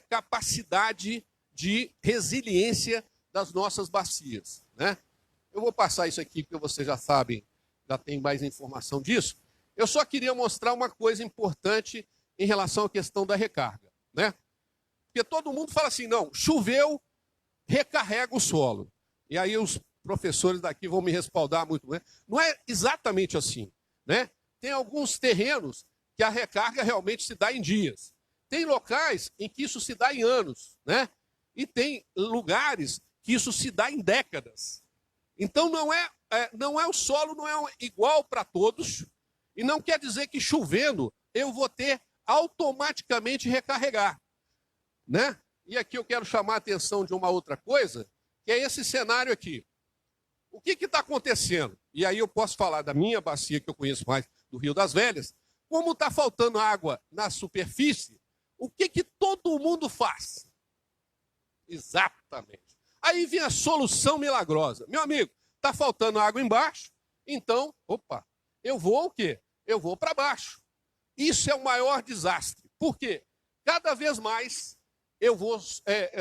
[SPEAKER 8] capacidade de resiliência das nossas bacias, né? Eu vou passar isso aqui, porque vocês já sabem, já tem mais informação disso. Eu só queria mostrar uma coisa importante em relação à questão da recarga, né? Porque todo mundo fala assim, não, choveu, recarrega o solo. E aí os professores daqui vão me respaldar muito bem. Não é exatamente assim, né? Tem alguns terrenos que a recarga realmente se dá em dias. Tem locais em que isso se dá em anos, né? E tem lugares que isso se dá em décadas. Então o solo não é igual para todos, e não quer dizer que chovendo eu vou ter automaticamente recarregar, né? E aqui eu quero chamar a atenção de uma outra coisa, que é esse cenário aqui. O que está acontecendo? E aí eu posso falar da minha bacia, que eu conheço mais, do Rio das Velhas. Como está faltando água na superfície, o que todo mundo faz? Exatamente. Aí vem a solução milagrosa. Meu amigo, está faltando água embaixo, então, eu vou o quê? Eu vou para baixo. Isso é o maior desastre. Por quê? Cada vez mais eu vou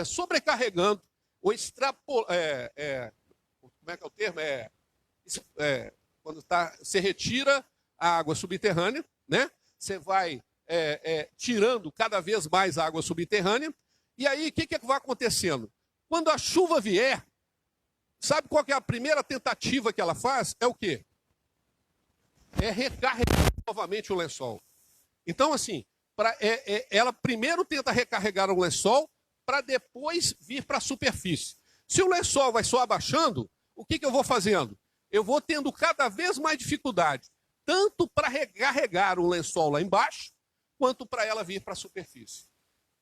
[SPEAKER 8] sobrecarregando ou extrapolando. Como é que é o termo? Quando você retira a água subterrânea, né? Você vai tirando cada vez mais a água subterrânea. E aí, o que vai acontecendo? Quando a chuva vier, sabe qual que é a primeira tentativa que ela faz? É o quê? É recarregar novamente o lençol. Então, assim, ela primeiro tenta recarregar o lençol para depois vir para a superfície. Se o lençol vai só abaixando, o que eu vou fazendo? Eu vou tendo cada vez mais dificuldade, tanto para recarregar o lençol lá embaixo, quanto para ela vir para a superfície.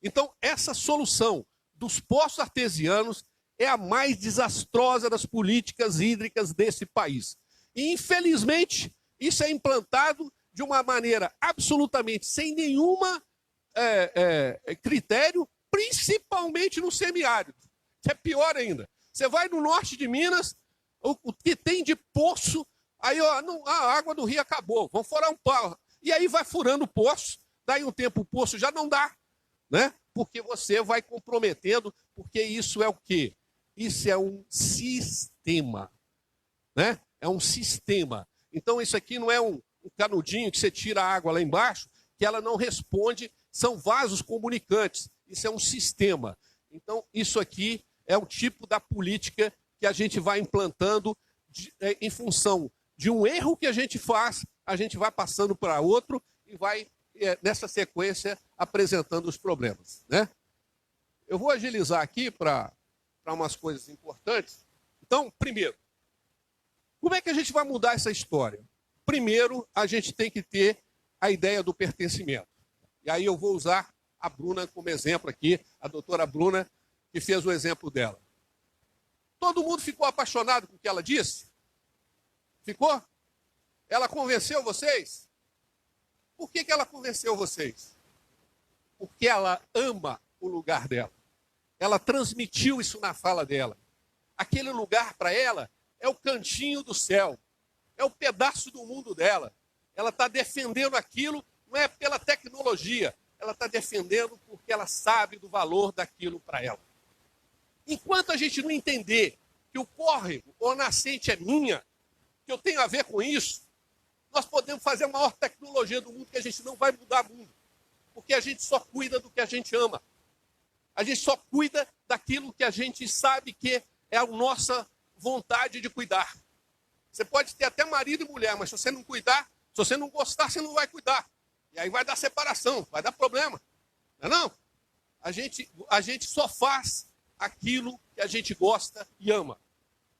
[SPEAKER 8] Então, essa solução dos poços artesianos é a mais desastrosa das políticas hídricas desse país. E, infelizmente, isso é implantado de uma maneira absolutamente sem nenhuma critério, principalmente no semiárido, que é pior ainda. Você vai no norte de Minas, o que tem de poço, aí a água do rio acabou, vamos furar um pau. E aí vai furando o poço, daí um tempo o poço já não dá, né? Porque você vai comprometendo, porque isso é o quê? Isso é um sistema, né? É um sistema. Então isso aqui não é um canudinho que você tira a água lá embaixo, que ela não responde, são vasos comunicantes. Isso é um sistema. Então isso aqui é o tipo da política que a gente vai implantando em função de um erro que a gente faz, a gente vai passando para outro e vai, nessa sequência, apresentando os problemas, né? Eu vou agilizar aqui para umas coisas importantes. Então, primeiro, como é que a gente vai mudar essa história? Primeiro, a gente tem que ter a ideia do pertencimento. E aí eu vou usar a Bruna como exemplo aqui, a doutora Bruna, que fez o exemplo dela. Todo mundo ficou apaixonado com o que ela disse? Ficou? Ela convenceu vocês? Por que ela convenceu vocês? Porque ela ama o lugar dela. Ela transmitiu isso na fala dela. Aquele lugar para ela é o cantinho do céu. É o pedaço do mundo dela. Ela está defendendo aquilo, não é pela tecnologia. Ela está defendendo porque ela sabe do valor daquilo para ela. Enquanto a gente não entender que o córrego ou a nascente é minha, que eu tenho a ver com isso, nós podemos fazer a maior tecnologia do mundo, que a gente não vai mudar o mundo. Porque a gente só cuida do que a gente ama. A gente só cuida daquilo que a gente sabe que é a nossa vontade de cuidar. Você pode ter até marido e mulher, mas se você não cuidar, se você não gostar, você não vai cuidar. E aí vai dar separação, vai dar problema. Não é não? A gente só faz aquilo que a gente gosta e ama.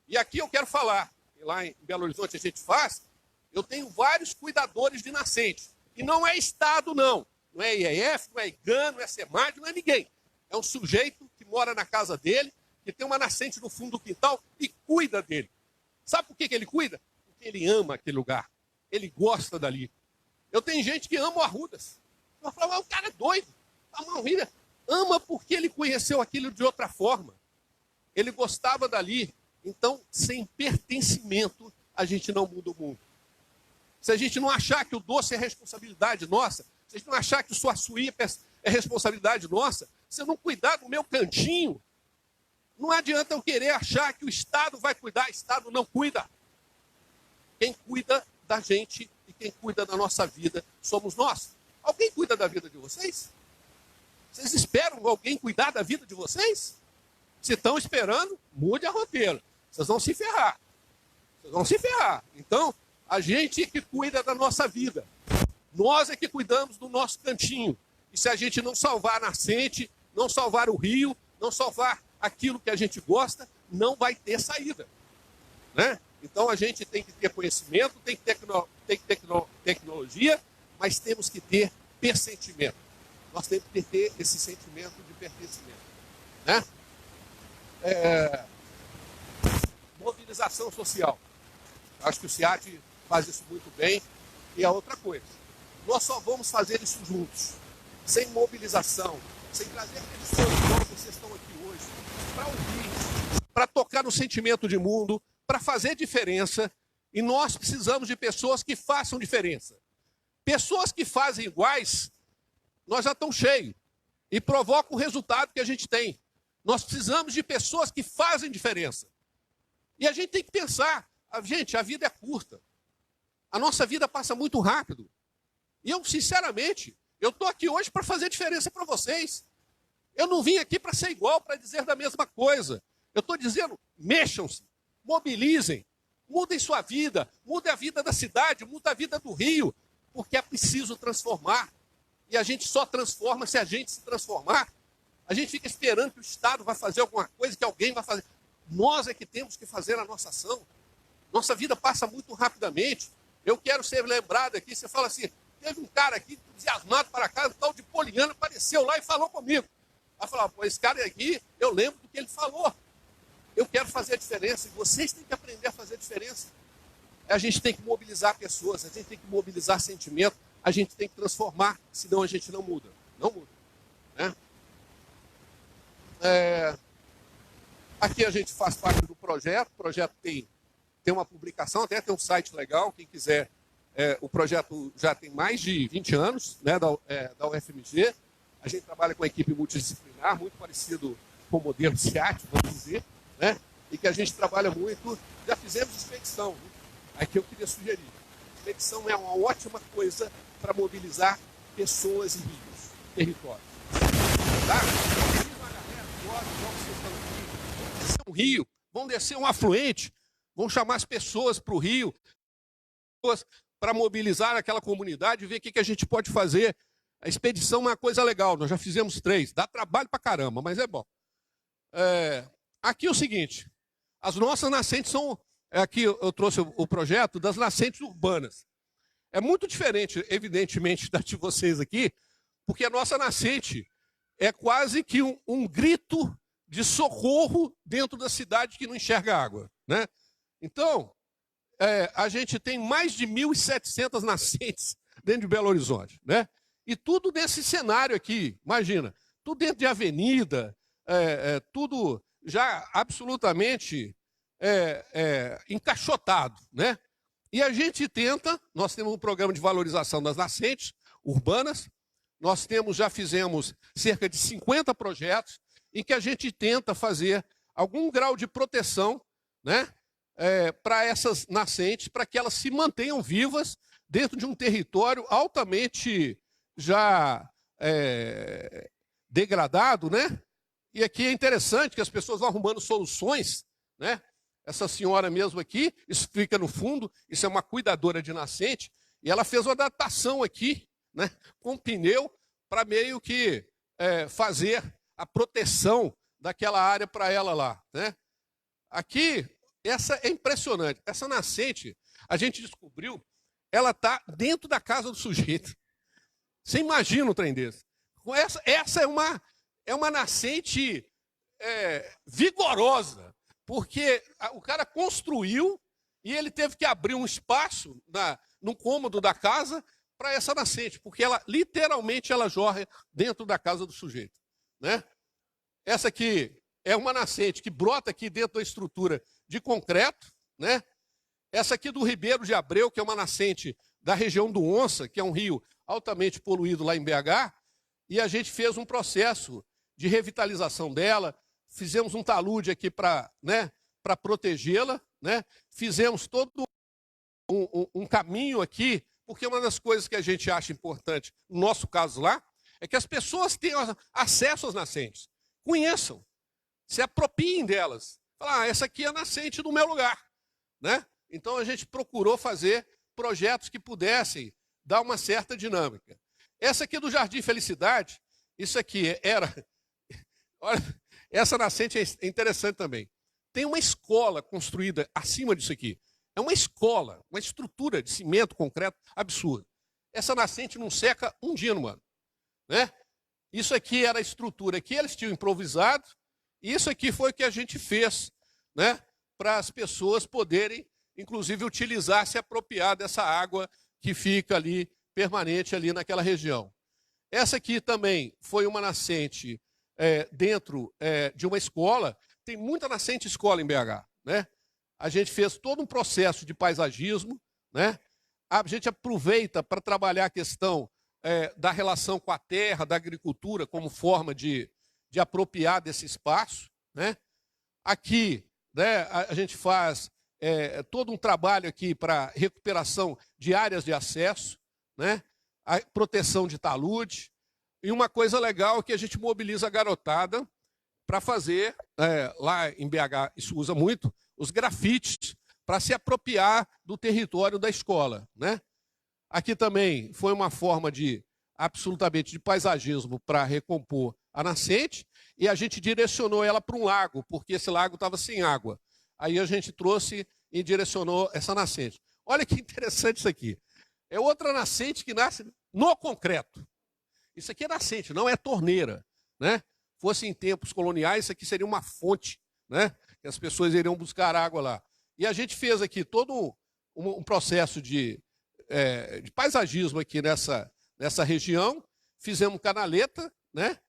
[SPEAKER 8] E aqui eu quero falar, lá em Belo Horizonte a gente faz, eu tenho vários cuidadores de nascente. E não é Estado, não. Não é IEF, não é IGAN, não é SEMAD, não é ninguém. É um sujeito que mora na casa dele, que tem uma nascente no fundo do quintal e cuida dele. Sabe por que ele cuida? Porque ele ama aquele lugar. Ele gosta dali. Eu tenho gente que ama o Arrudas. Eu falo, o cara é doido. Ama porque ele conheceu aquilo de outra forma. Ele gostava dali. Então, sem pertencimento, a gente não muda o mundo. Se a gente não achar que o doce é responsabilidade nossa, se a gente não achar que o suaçuí é responsabilidade nossa, se eu não cuidar do meu cantinho, não adianta eu querer achar que o Estado vai cuidar. O Estado não cuida. Quem cuida da gente e quem cuida da nossa vida somos nós. Alguém cuida da vida de vocês? Vocês esperam alguém cuidar da vida de vocês? Se estão esperando, mude a roteiro. Vocês vão se ferrar. Vocês vão se ferrar. Então, a gente é que cuida da nossa vida. Nós é que cuidamos do nosso cantinho. E se a gente não salvar a nascente, não salvar o rio, não salvar aquilo que a gente gosta, não vai ter saída, né? Então a gente tem que ter conhecimento, tem que ter tecnologia, mas temos que ter persentimento. Nós temos que ter esse sentimento de pertencimento, né? Mobilização social. Acho que o SEAT faz isso muito bem. E a outra coisa, nós só vamos fazer isso juntos, sem mobilização, sem trazer pessoas como vocês estão aqui hoje, para ouvir, para tocar no sentimento de mundo, para fazer diferença. E nós precisamos de pessoas que façam diferença. Pessoas que fazem iguais, nós já estamos cheios e provocam o resultado que a gente tem. Nós precisamos de pessoas que fazem diferença. E a gente tem que pensar, gente, a vida é curta. A nossa vida passa muito rápido. E eu, sinceramente, eu estou aqui hoje para fazer diferença para vocês. Eu não vim aqui para ser igual, para dizer da mesma coisa. Eu estou dizendo, mexam-se, mobilizem, mudem sua vida, mudem a vida da cidade, mudem a vida do Rio, porque é preciso transformar. E a gente só transforma se a gente se transformar. A gente fica esperando que o Estado vai fazer alguma coisa, que alguém vai fazer. Nós é que temos que fazer a nossa ação. Nossa vida passa muito rapidamente. Eu quero ser lembrado aqui, você fala assim, teve um cara aqui entusiasmado para casa, um tal de Poliana, apareceu lá e falou comigo. Aí falou, pô, esse cara aqui, eu lembro do que ele falou. Eu quero fazer a diferença, e vocês têm que aprender a fazer a diferença. A gente tem que mobilizar pessoas, a gente tem que mobilizar sentimento, a gente tem que transformar, senão a gente não muda. Não muda, né? Aqui a gente faz parte do projeto, o projeto tem uma publicação, até tem um site legal, quem quiser, o projeto já tem mais de 20 anos, né, da UFMG, a gente trabalha com a equipe multidisciplinar, muito parecido com o modelo SEAT, vamos dizer, né, e que a gente trabalha muito, já fizemos expedição, né? Aqui eu queria sugerir, expedição é uma ótima coisa para mobilizar pessoas e rios, territórios, tá? Um rio, vão descer um afluente, vão chamar as pessoas para o rio, para mobilizar aquela comunidade e ver o que a gente pode fazer. A expedição é uma coisa legal, nós já fizemos 3, dá trabalho para caramba, mas é bom. Aqui é o seguinte, as nossas nascentes são, aqui eu trouxe o projeto das nascentes urbanas. É muito diferente, evidentemente, da de vocês aqui, porque a nossa nascente é quase que um grito de socorro dentro da cidade que não enxerga água, né? Então, a gente tem mais de 1.700 nascentes dentro de Belo Horizonte, né? E tudo nesse cenário aqui, imagina, tudo dentro de avenida, tudo já absolutamente encaixotado, né? E a gente tenta, nós temos um programa de valorização das nascentes urbanas, nós já fizemos cerca de 50 projetos, em que a gente tenta fazer algum grau de proteção, né, para essas nascentes, para que elas se mantenham vivas dentro de um território altamente já degradado, né? E aqui é interessante que as pessoas vão arrumando soluções, né? Essa senhora mesmo aqui, isso fica no fundo, isso é uma cuidadora de nascente, e ela fez uma adaptação aqui, né, com pneu, para meio que fazer a proteção daquela área para ela lá, né? Aqui, essa é impressionante. Essa nascente, a gente descobriu, ela está dentro da casa do sujeito. Você imagina um trem desse? Essa é uma nascente vigorosa, porque o cara construiu e ele teve que abrir um espaço no cômodo da casa para essa nascente, porque ela literalmente ela jorra dentro da casa do sujeito, né? Essa aqui é uma nascente que brota aqui dentro da estrutura de concreto, né? Essa aqui do Ribeiro de Abreu, que é uma nascente da região do Onça, que é um rio altamente poluído lá em BH, e a gente fez um processo de revitalização dela, fizemos um talude aqui para protegê-la, né? Fizemos todo um caminho aqui, porque uma das coisas que a gente acha importante, no nosso caso lá, é que as pessoas tenham acesso às nascentes. Conheçam, se apropiem delas. Falar, essa aqui é a nascente do meu lugar, né? Então a gente procurou fazer projetos que pudessem dar uma certa dinâmica. Essa aqui do Jardim Felicidade, isso aqui era... Olha, essa nascente é interessante também. Tem uma escola construída acima disso aqui. É uma escola, uma estrutura de cimento, concreto, absurda. Essa nascente não seca um dia no ano, né? Isso aqui era a estrutura que eles tinham improvisado, e isso aqui foi o que a gente fez, né? Para as pessoas poderem, inclusive, utilizar, se apropriar dessa água que fica ali, permanente ali naquela região. Essa aqui também foi uma nascente dentro de uma escola. Tem muita nascente escola em BH, né? A gente fez todo um processo de paisagismo, né? A gente aproveita para trabalhar a questão da relação com a terra, da agricultura, como forma de apropriar desse espaço, né? Aqui, né, a gente faz todo um trabalho aqui para recuperação de áreas de acesso, né? A proteção de talude. E uma coisa legal é que a gente mobiliza a garotada para fazer, lá em BH isso usa muito, os grafites, para se apropriar do território da escola, né? Aqui também foi uma forma absolutamente de paisagismo para recompor a nascente, e a gente direcionou ela para um lago, porque esse lago estava sem água. Aí a gente trouxe e direcionou essa nascente. Olha que interessante isso aqui. É outra nascente que nasce no concreto. Isso aqui é nascente, não é torneira, né? Fosse em tempos coloniais, isso aqui seria uma fonte, né? Que as pessoas iriam buscar água lá. E a gente fez aqui todo um processo de paisagismo aqui nessa região. Fizemos canaleta, né?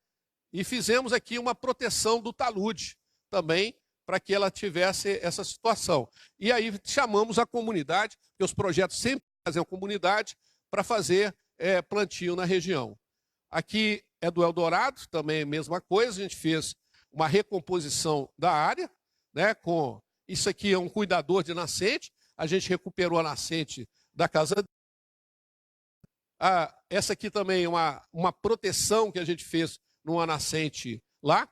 [SPEAKER 8] E fizemos aqui uma proteção do talude também, para que ela tivesse essa situação. E aí chamamos a comunidade, porque os projetos sempre fazem a comunidade, para fazer plantio na região. Aqui é do Eldorado, também é a mesma coisa, a gente fez uma recomposição da área, né, isso aqui é um cuidador de nascente, a gente recuperou a nascente da casa. Essa aqui também é uma proteção que a gente fez numa nascente lá.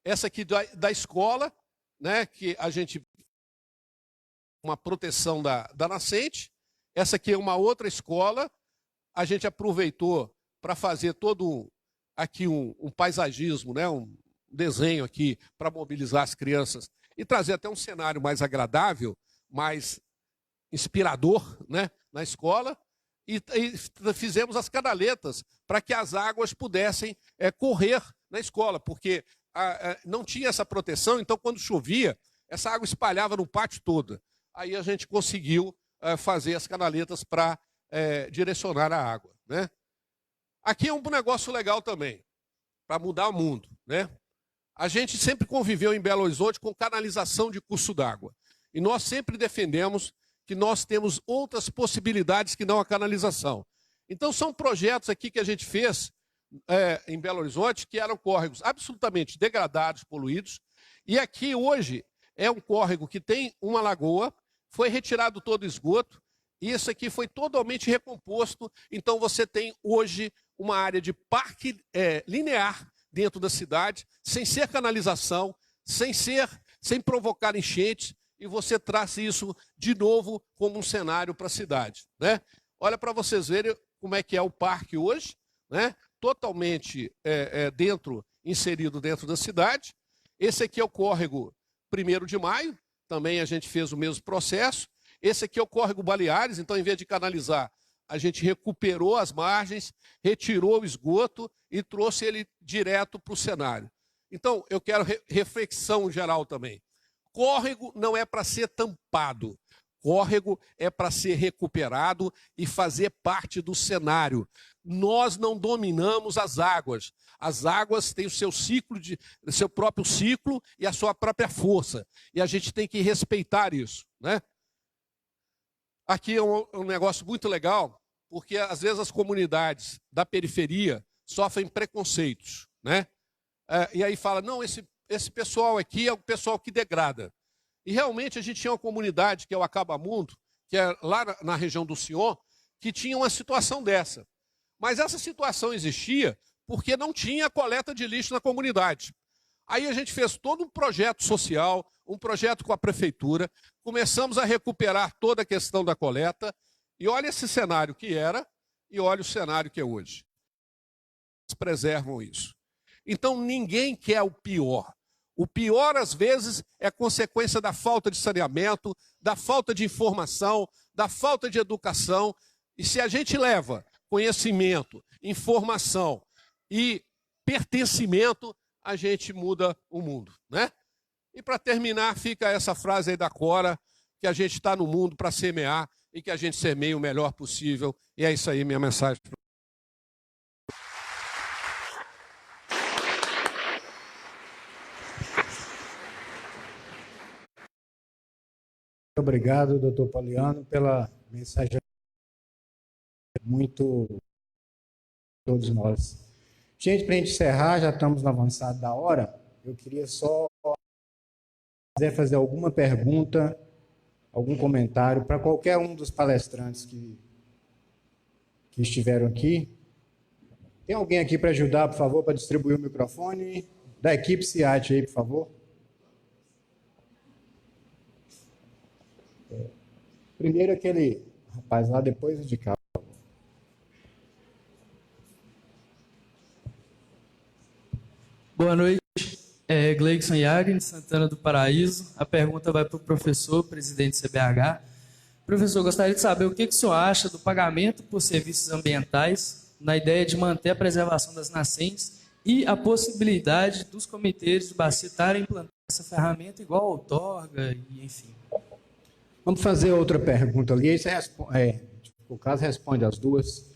[SPEAKER 8] Essa aqui da escola, né, que a gente... Uma proteção da nascente. Essa aqui é uma outra escola, a gente aproveitou para fazer todo aqui um paisagismo, né, um desenho aqui para mobilizar as crianças e trazer até um cenário mais agradável, mais inspirador, né, na escola. E fizemos as canaletas para que as águas pudessem correr na escola, porque não tinha essa proteção, então quando chovia, essa água espalhava no pátio todo. Aí a gente conseguiu fazer as canaletas para direcionar a água, né? Aqui é um negócio legal também, para mudar o mundo, né? A gente sempre conviveu em Belo Horizonte com canalização de curso d'água. E nós sempre defendemos que nós temos outras possibilidades que não a canalização. Então são projetos aqui que a gente fez em Belo Horizonte, que eram córregos absolutamente degradados, poluídos. E aqui hoje é um córrego que tem uma lagoa, foi retirado todo o esgoto, e isso aqui foi totalmente recomposto. Então você tem hoje uma área de parque linear dentro da cidade, sem ser canalização, sem provocar enchentes, e você traz isso de novo como um cenário para a cidade, né? Olha para vocês verem como é que é o parque hoje, né? Totalmente inserido dentro da cidade. Esse aqui é o córrego 1º de Maio, também a gente fez o mesmo processo. Esse aqui é o córrego Baleares, então em vez de canalizar, a gente recuperou as margens, retirou o esgoto e trouxe ele direto para o cenário. Então, eu quero reflexão geral também. Córrego não é para ser tampado. Córrego é para ser recuperado e fazer parte do cenário. Nós não dominamos as águas. As águas têm o seu próprio ciclo e a sua própria força. E a gente tem que respeitar isso, né? Aqui é um negócio muito legal, porque às vezes as comunidades da periferia sofrem preconceitos, né? E aí fala, não, esse pessoal aqui é o pessoal que degrada. E realmente a gente tinha uma comunidade, que é o Acabamundo, que é lá na região do Sion, que tinha uma situação dessa. Mas essa situação existia porque não tinha coleta de lixo na comunidade. Aí a gente fez todo um projeto social, um projeto com a prefeitura, começamos a recuperar toda a questão da coleta, e olha esse cenário que era, e olha o cenário que é hoje. preservam isso. Então, ninguém quer o pior. O pior, às vezes, é consequência da falta de saneamento, da falta de informação, da falta de educação. E se a gente leva conhecimento, informação e pertencimento, a gente muda o mundo, né? E para terminar, fica essa frase aí da Cora, que a gente está no mundo para semear e que a gente semeie o melhor possível. E é isso aí, minha mensagem.
[SPEAKER 1] Obrigado, doutor Poliano, pela mensagem muito todos nós. Gente, para a gente encerrar, já estamos no avançado da hora, eu queria só fazer alguma pergunta, algum comentário para qualquer um dos palestrantes que estiveram aqui. Tem alguém aqui para ajudar, por favor, para distribuir o microfone? Da equipe SIAT aí, por favor. Primeiro aquele rapaz lá, depois de cá.
[SPEAKER 9] Boa noite, Gleison Yagner, de Santana do Paraíso. A pergunta vai para o professor, presidente do CBH. Professor, gostaria de saber o que o senhor acha do pagamento por serviços ambientais na ideia de manter a preservação das nascentes e a possibilidade dos comitês de bacia estarem implantando essa ferramenta igual a outorga e enfim.
[SPEAKER 1] Vamos fazer outra pergunta ali, aí você o caso responde as duas.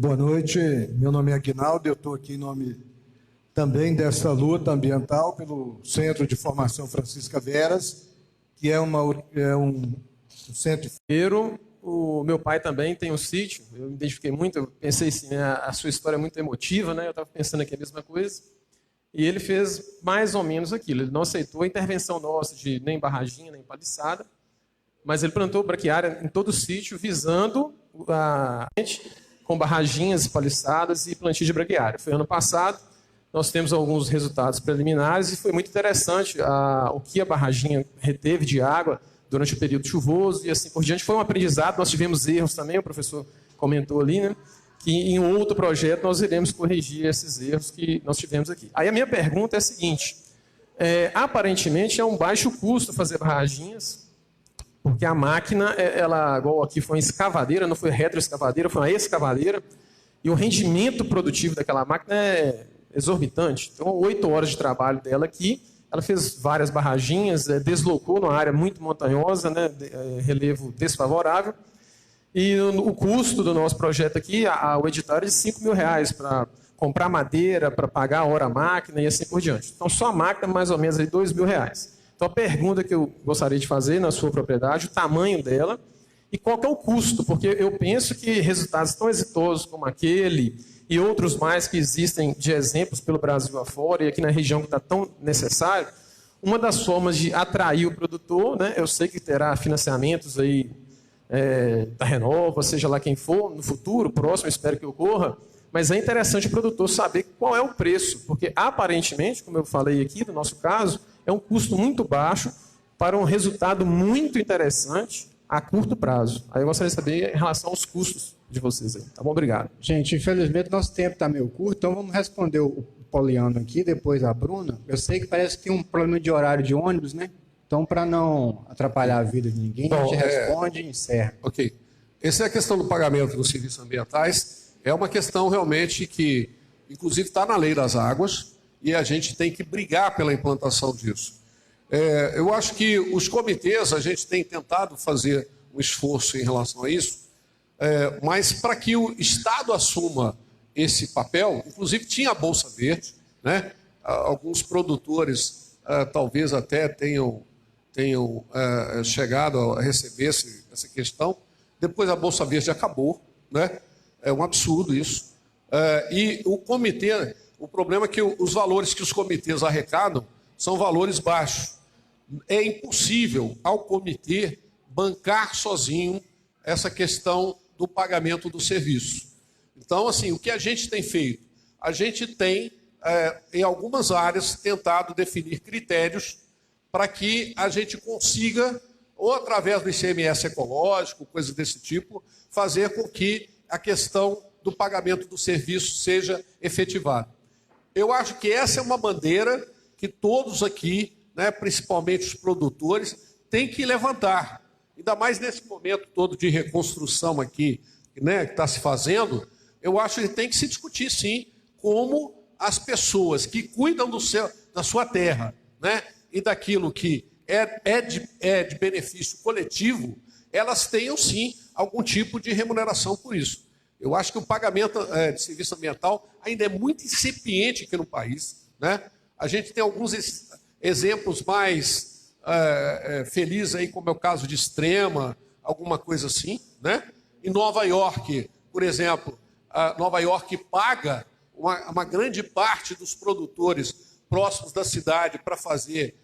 [SPEAKER 10] Boa noite, meu nome é Aguinaldo, eu estou aqui em nome também dessa luta ambiental pelo Centro de Formação Francisca Veras, que é um centro de...
[SPEAKER 11] O meu pai também tem um sítio, eu me identifiquei muito, eu pensei assim, a sua história é muito emotiva, né? Eu estava pensando aqui a mesma coisa, e ele fez mais ou menos aquilo, ele não aceitou a intervenção nossa de nem barraginha, nem paliçada, mas ele plantou braquiária em todo o sítio, visando a gente com barraginhas, paliçadas e plantio de braquiária. Foi ano passado, nós temos alguns resultados preliminares e foi muito interessante o que a barraginha reteve de água durante o período chuvoso e assim por diante. Foi um aprendizado, nós tivemos erros também, o professor comentou ali, né? Que em um outro projeto nós iremos corrigir esses erros que nós tivemos aqui. Aí a minha pergunta é a seguinte, aparentemente é um baixo custo fazer barraginhas, porque a máquina, ela, igual aqui foi uma escavadeira, não foi retroescavadeira, foi uma escavadeira, e o rendimento produtivo daquela máquina é exorbitante. Então, 8 horas de trabalho dela aqui, ela fez várias barraginhas, deslocou numa área muito montanhosa, né, relevo desfavorável, e o custo do nosso projeto aqui, o edital é de R$5.000 para comprar madeira, para pagar a hora a máquina e assim por diante. Então, só a máquina, mais ou menos, R$2.000. Então, a pergunta que eu gostaria de fazer na sua propriedade, o tamanho dela e qual que é o custo, porque eu penso que resultados tão exitosos como aquele e outros mais que existem de exemplos pelo Brasil afora e aqui na região que está tão necessário, uma das formas de atrair o produtor, né, eu sei que terá financiamentos aí da Renova, seja lá quem for, no futuro, próximo, espero que ocorra, mas é interessante o produtor saber qual é o preço, porque aparentemente, como eu falei aqui, no nosso caso, é um custo muito baixo para um resultado muito interessante a curto prazo. Aí eu gostaria de saber em relação aos custos de vocês aí. Tá bom? Obrigado.
[SPEAKER 1] Gente, infelizmente nosso tempo está meio curto, então vamos responder o Poliano aqui, depois a Bruna. Eu sei que parece que tem um problema de horário de ônibus, né? Então, para não atrapalhar a vida de ninguém, a gente responde e encerra.
[SPEAKER 8] Ok. Essa é a questão do pagamento dos serviços ambientais. É uma questão realmente que, inclusive, está na lei das águas e a gente tem que brigar pela implantação disso. Eu acho que os comitês, a gente tem tentado fazer um esforço em relação a isso, mas para que o Estado assuma esse papel, inclusive tinha a Bolsa Verde, né? Alguns produtores talvez até tenham chegado a receber essa questão. Depois a Bolsa Verde acabou, né? É um absurdo isso. E o comitê, o problema é que os valores que os comitês arrecadam são valores baixos. É impossível ao comitê bancar sozinho essa questão do pagamento do serviço. Então, assim, o que a gente tem feito? A gente tem, em algumas áreas, tentado definir critérios para que a gente consiga, ou através do ICMS ecológico, coisas desse tipo, fazer com que a questão do pagamento do serviço seja efetivado. Eu acho que essa é uma bandeira que todos aqui, né, principalmente os produtores, têm que levantar. Ainda mais nesse momento todo de reconstrução aqui, né, que está se fazendo, eu acho que tem que se discutir, sim, como as pessoas que cuidam da sua terra, né, e daquilo que é de benefício coletivo, elas tenham, sim, algum tipo de remuneração por isso. Eu acho que o pagamento de serviço ambiental ainda é muito incipiente aqui no país, né? A gente tem alguns exemplos mais felizes aí, como é o caso de Extrema, alguma coisa assim, né? Em Nova York, por exemplo, Nova York paga uma grande parte dos produtores próximos da cidade para fazer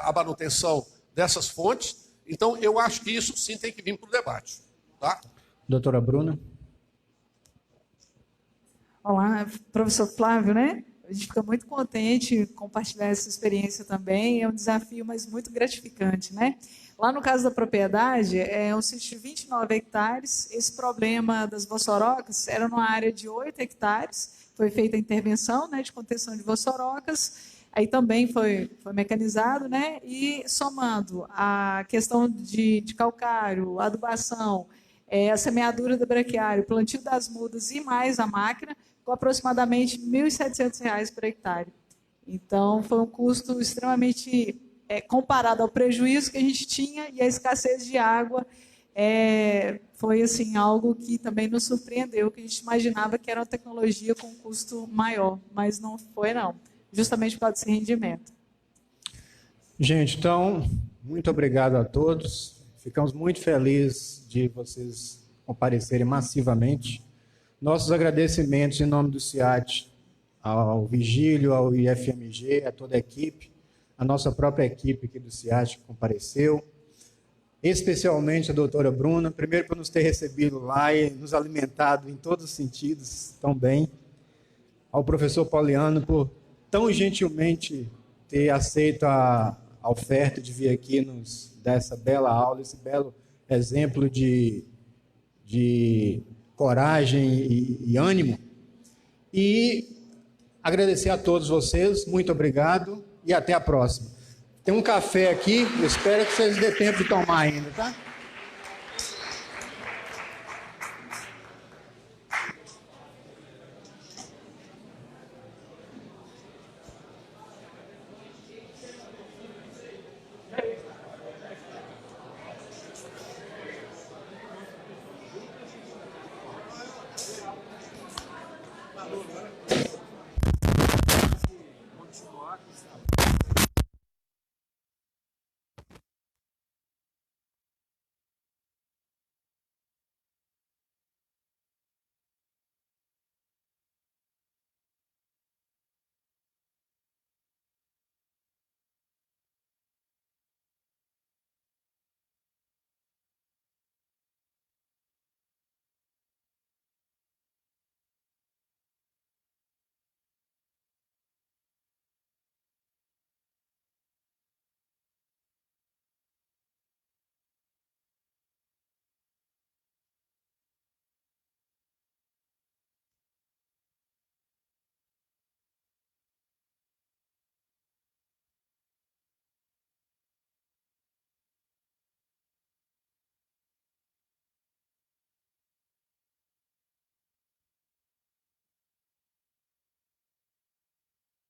[SPEAKER 8] a manutenção dessas fontes. Então, eu acho que isso sim tem que vir para o debate. Tá?
[SPEAKER 1] Doutora Bruna.
[SPEAKER 7] Olá, professor Flávio, né? A gente fica muito contente em compartilhar essa experiência também. É um desafio, mas muito gratificante, né? Lá no caso da propriedade, é um sítio de 29 hectares. Esse problema das vossorocas era numa área de 8 hectares. Foi feita a intervenção, né, de contenção de vossorocas. Aí também foi mecanizado, né? E somando a questão de calcário, adubação, a semeadura do braquiário, plantio das mudas e mais a máquina, com aproximadamente R$ 1.700 por hectare. Então, foi um custo extremamente comparado ao prejuízo que a gente tinha e a escassez de água. Foi assim, algo que também nos surpreendeu, que a gente imaginava que era uma tecnologia com um custo maior, mas não foi, não. Justamente por causa desse rendimento.
[SPEAKER 1] Gente, então, muito obrigado a todos. Ficamos muito felizes de vocês comparecerem massivamente. Nossos agradecimentos em nome do CIAT ao Vigílio, ao IFMG, a toda a equipe, a nossa própria equipe aqui do CIAT que compareceu, especialmente a doutora Bruna, primeiro por nos ter recebido lá e nos alimentado em todos os sentidos tão bem, ao professor Pauliano por tão gentilmente ter aceito a oferta de vir aqui nos dar essa bela aula, esse belo exemplo de coragem e ânimo. E agradecer a todos vocês, muito obrigado e até a próxima. Tem um café aqui, eu espero que vocês dêem tempo de tomar ainda, tá?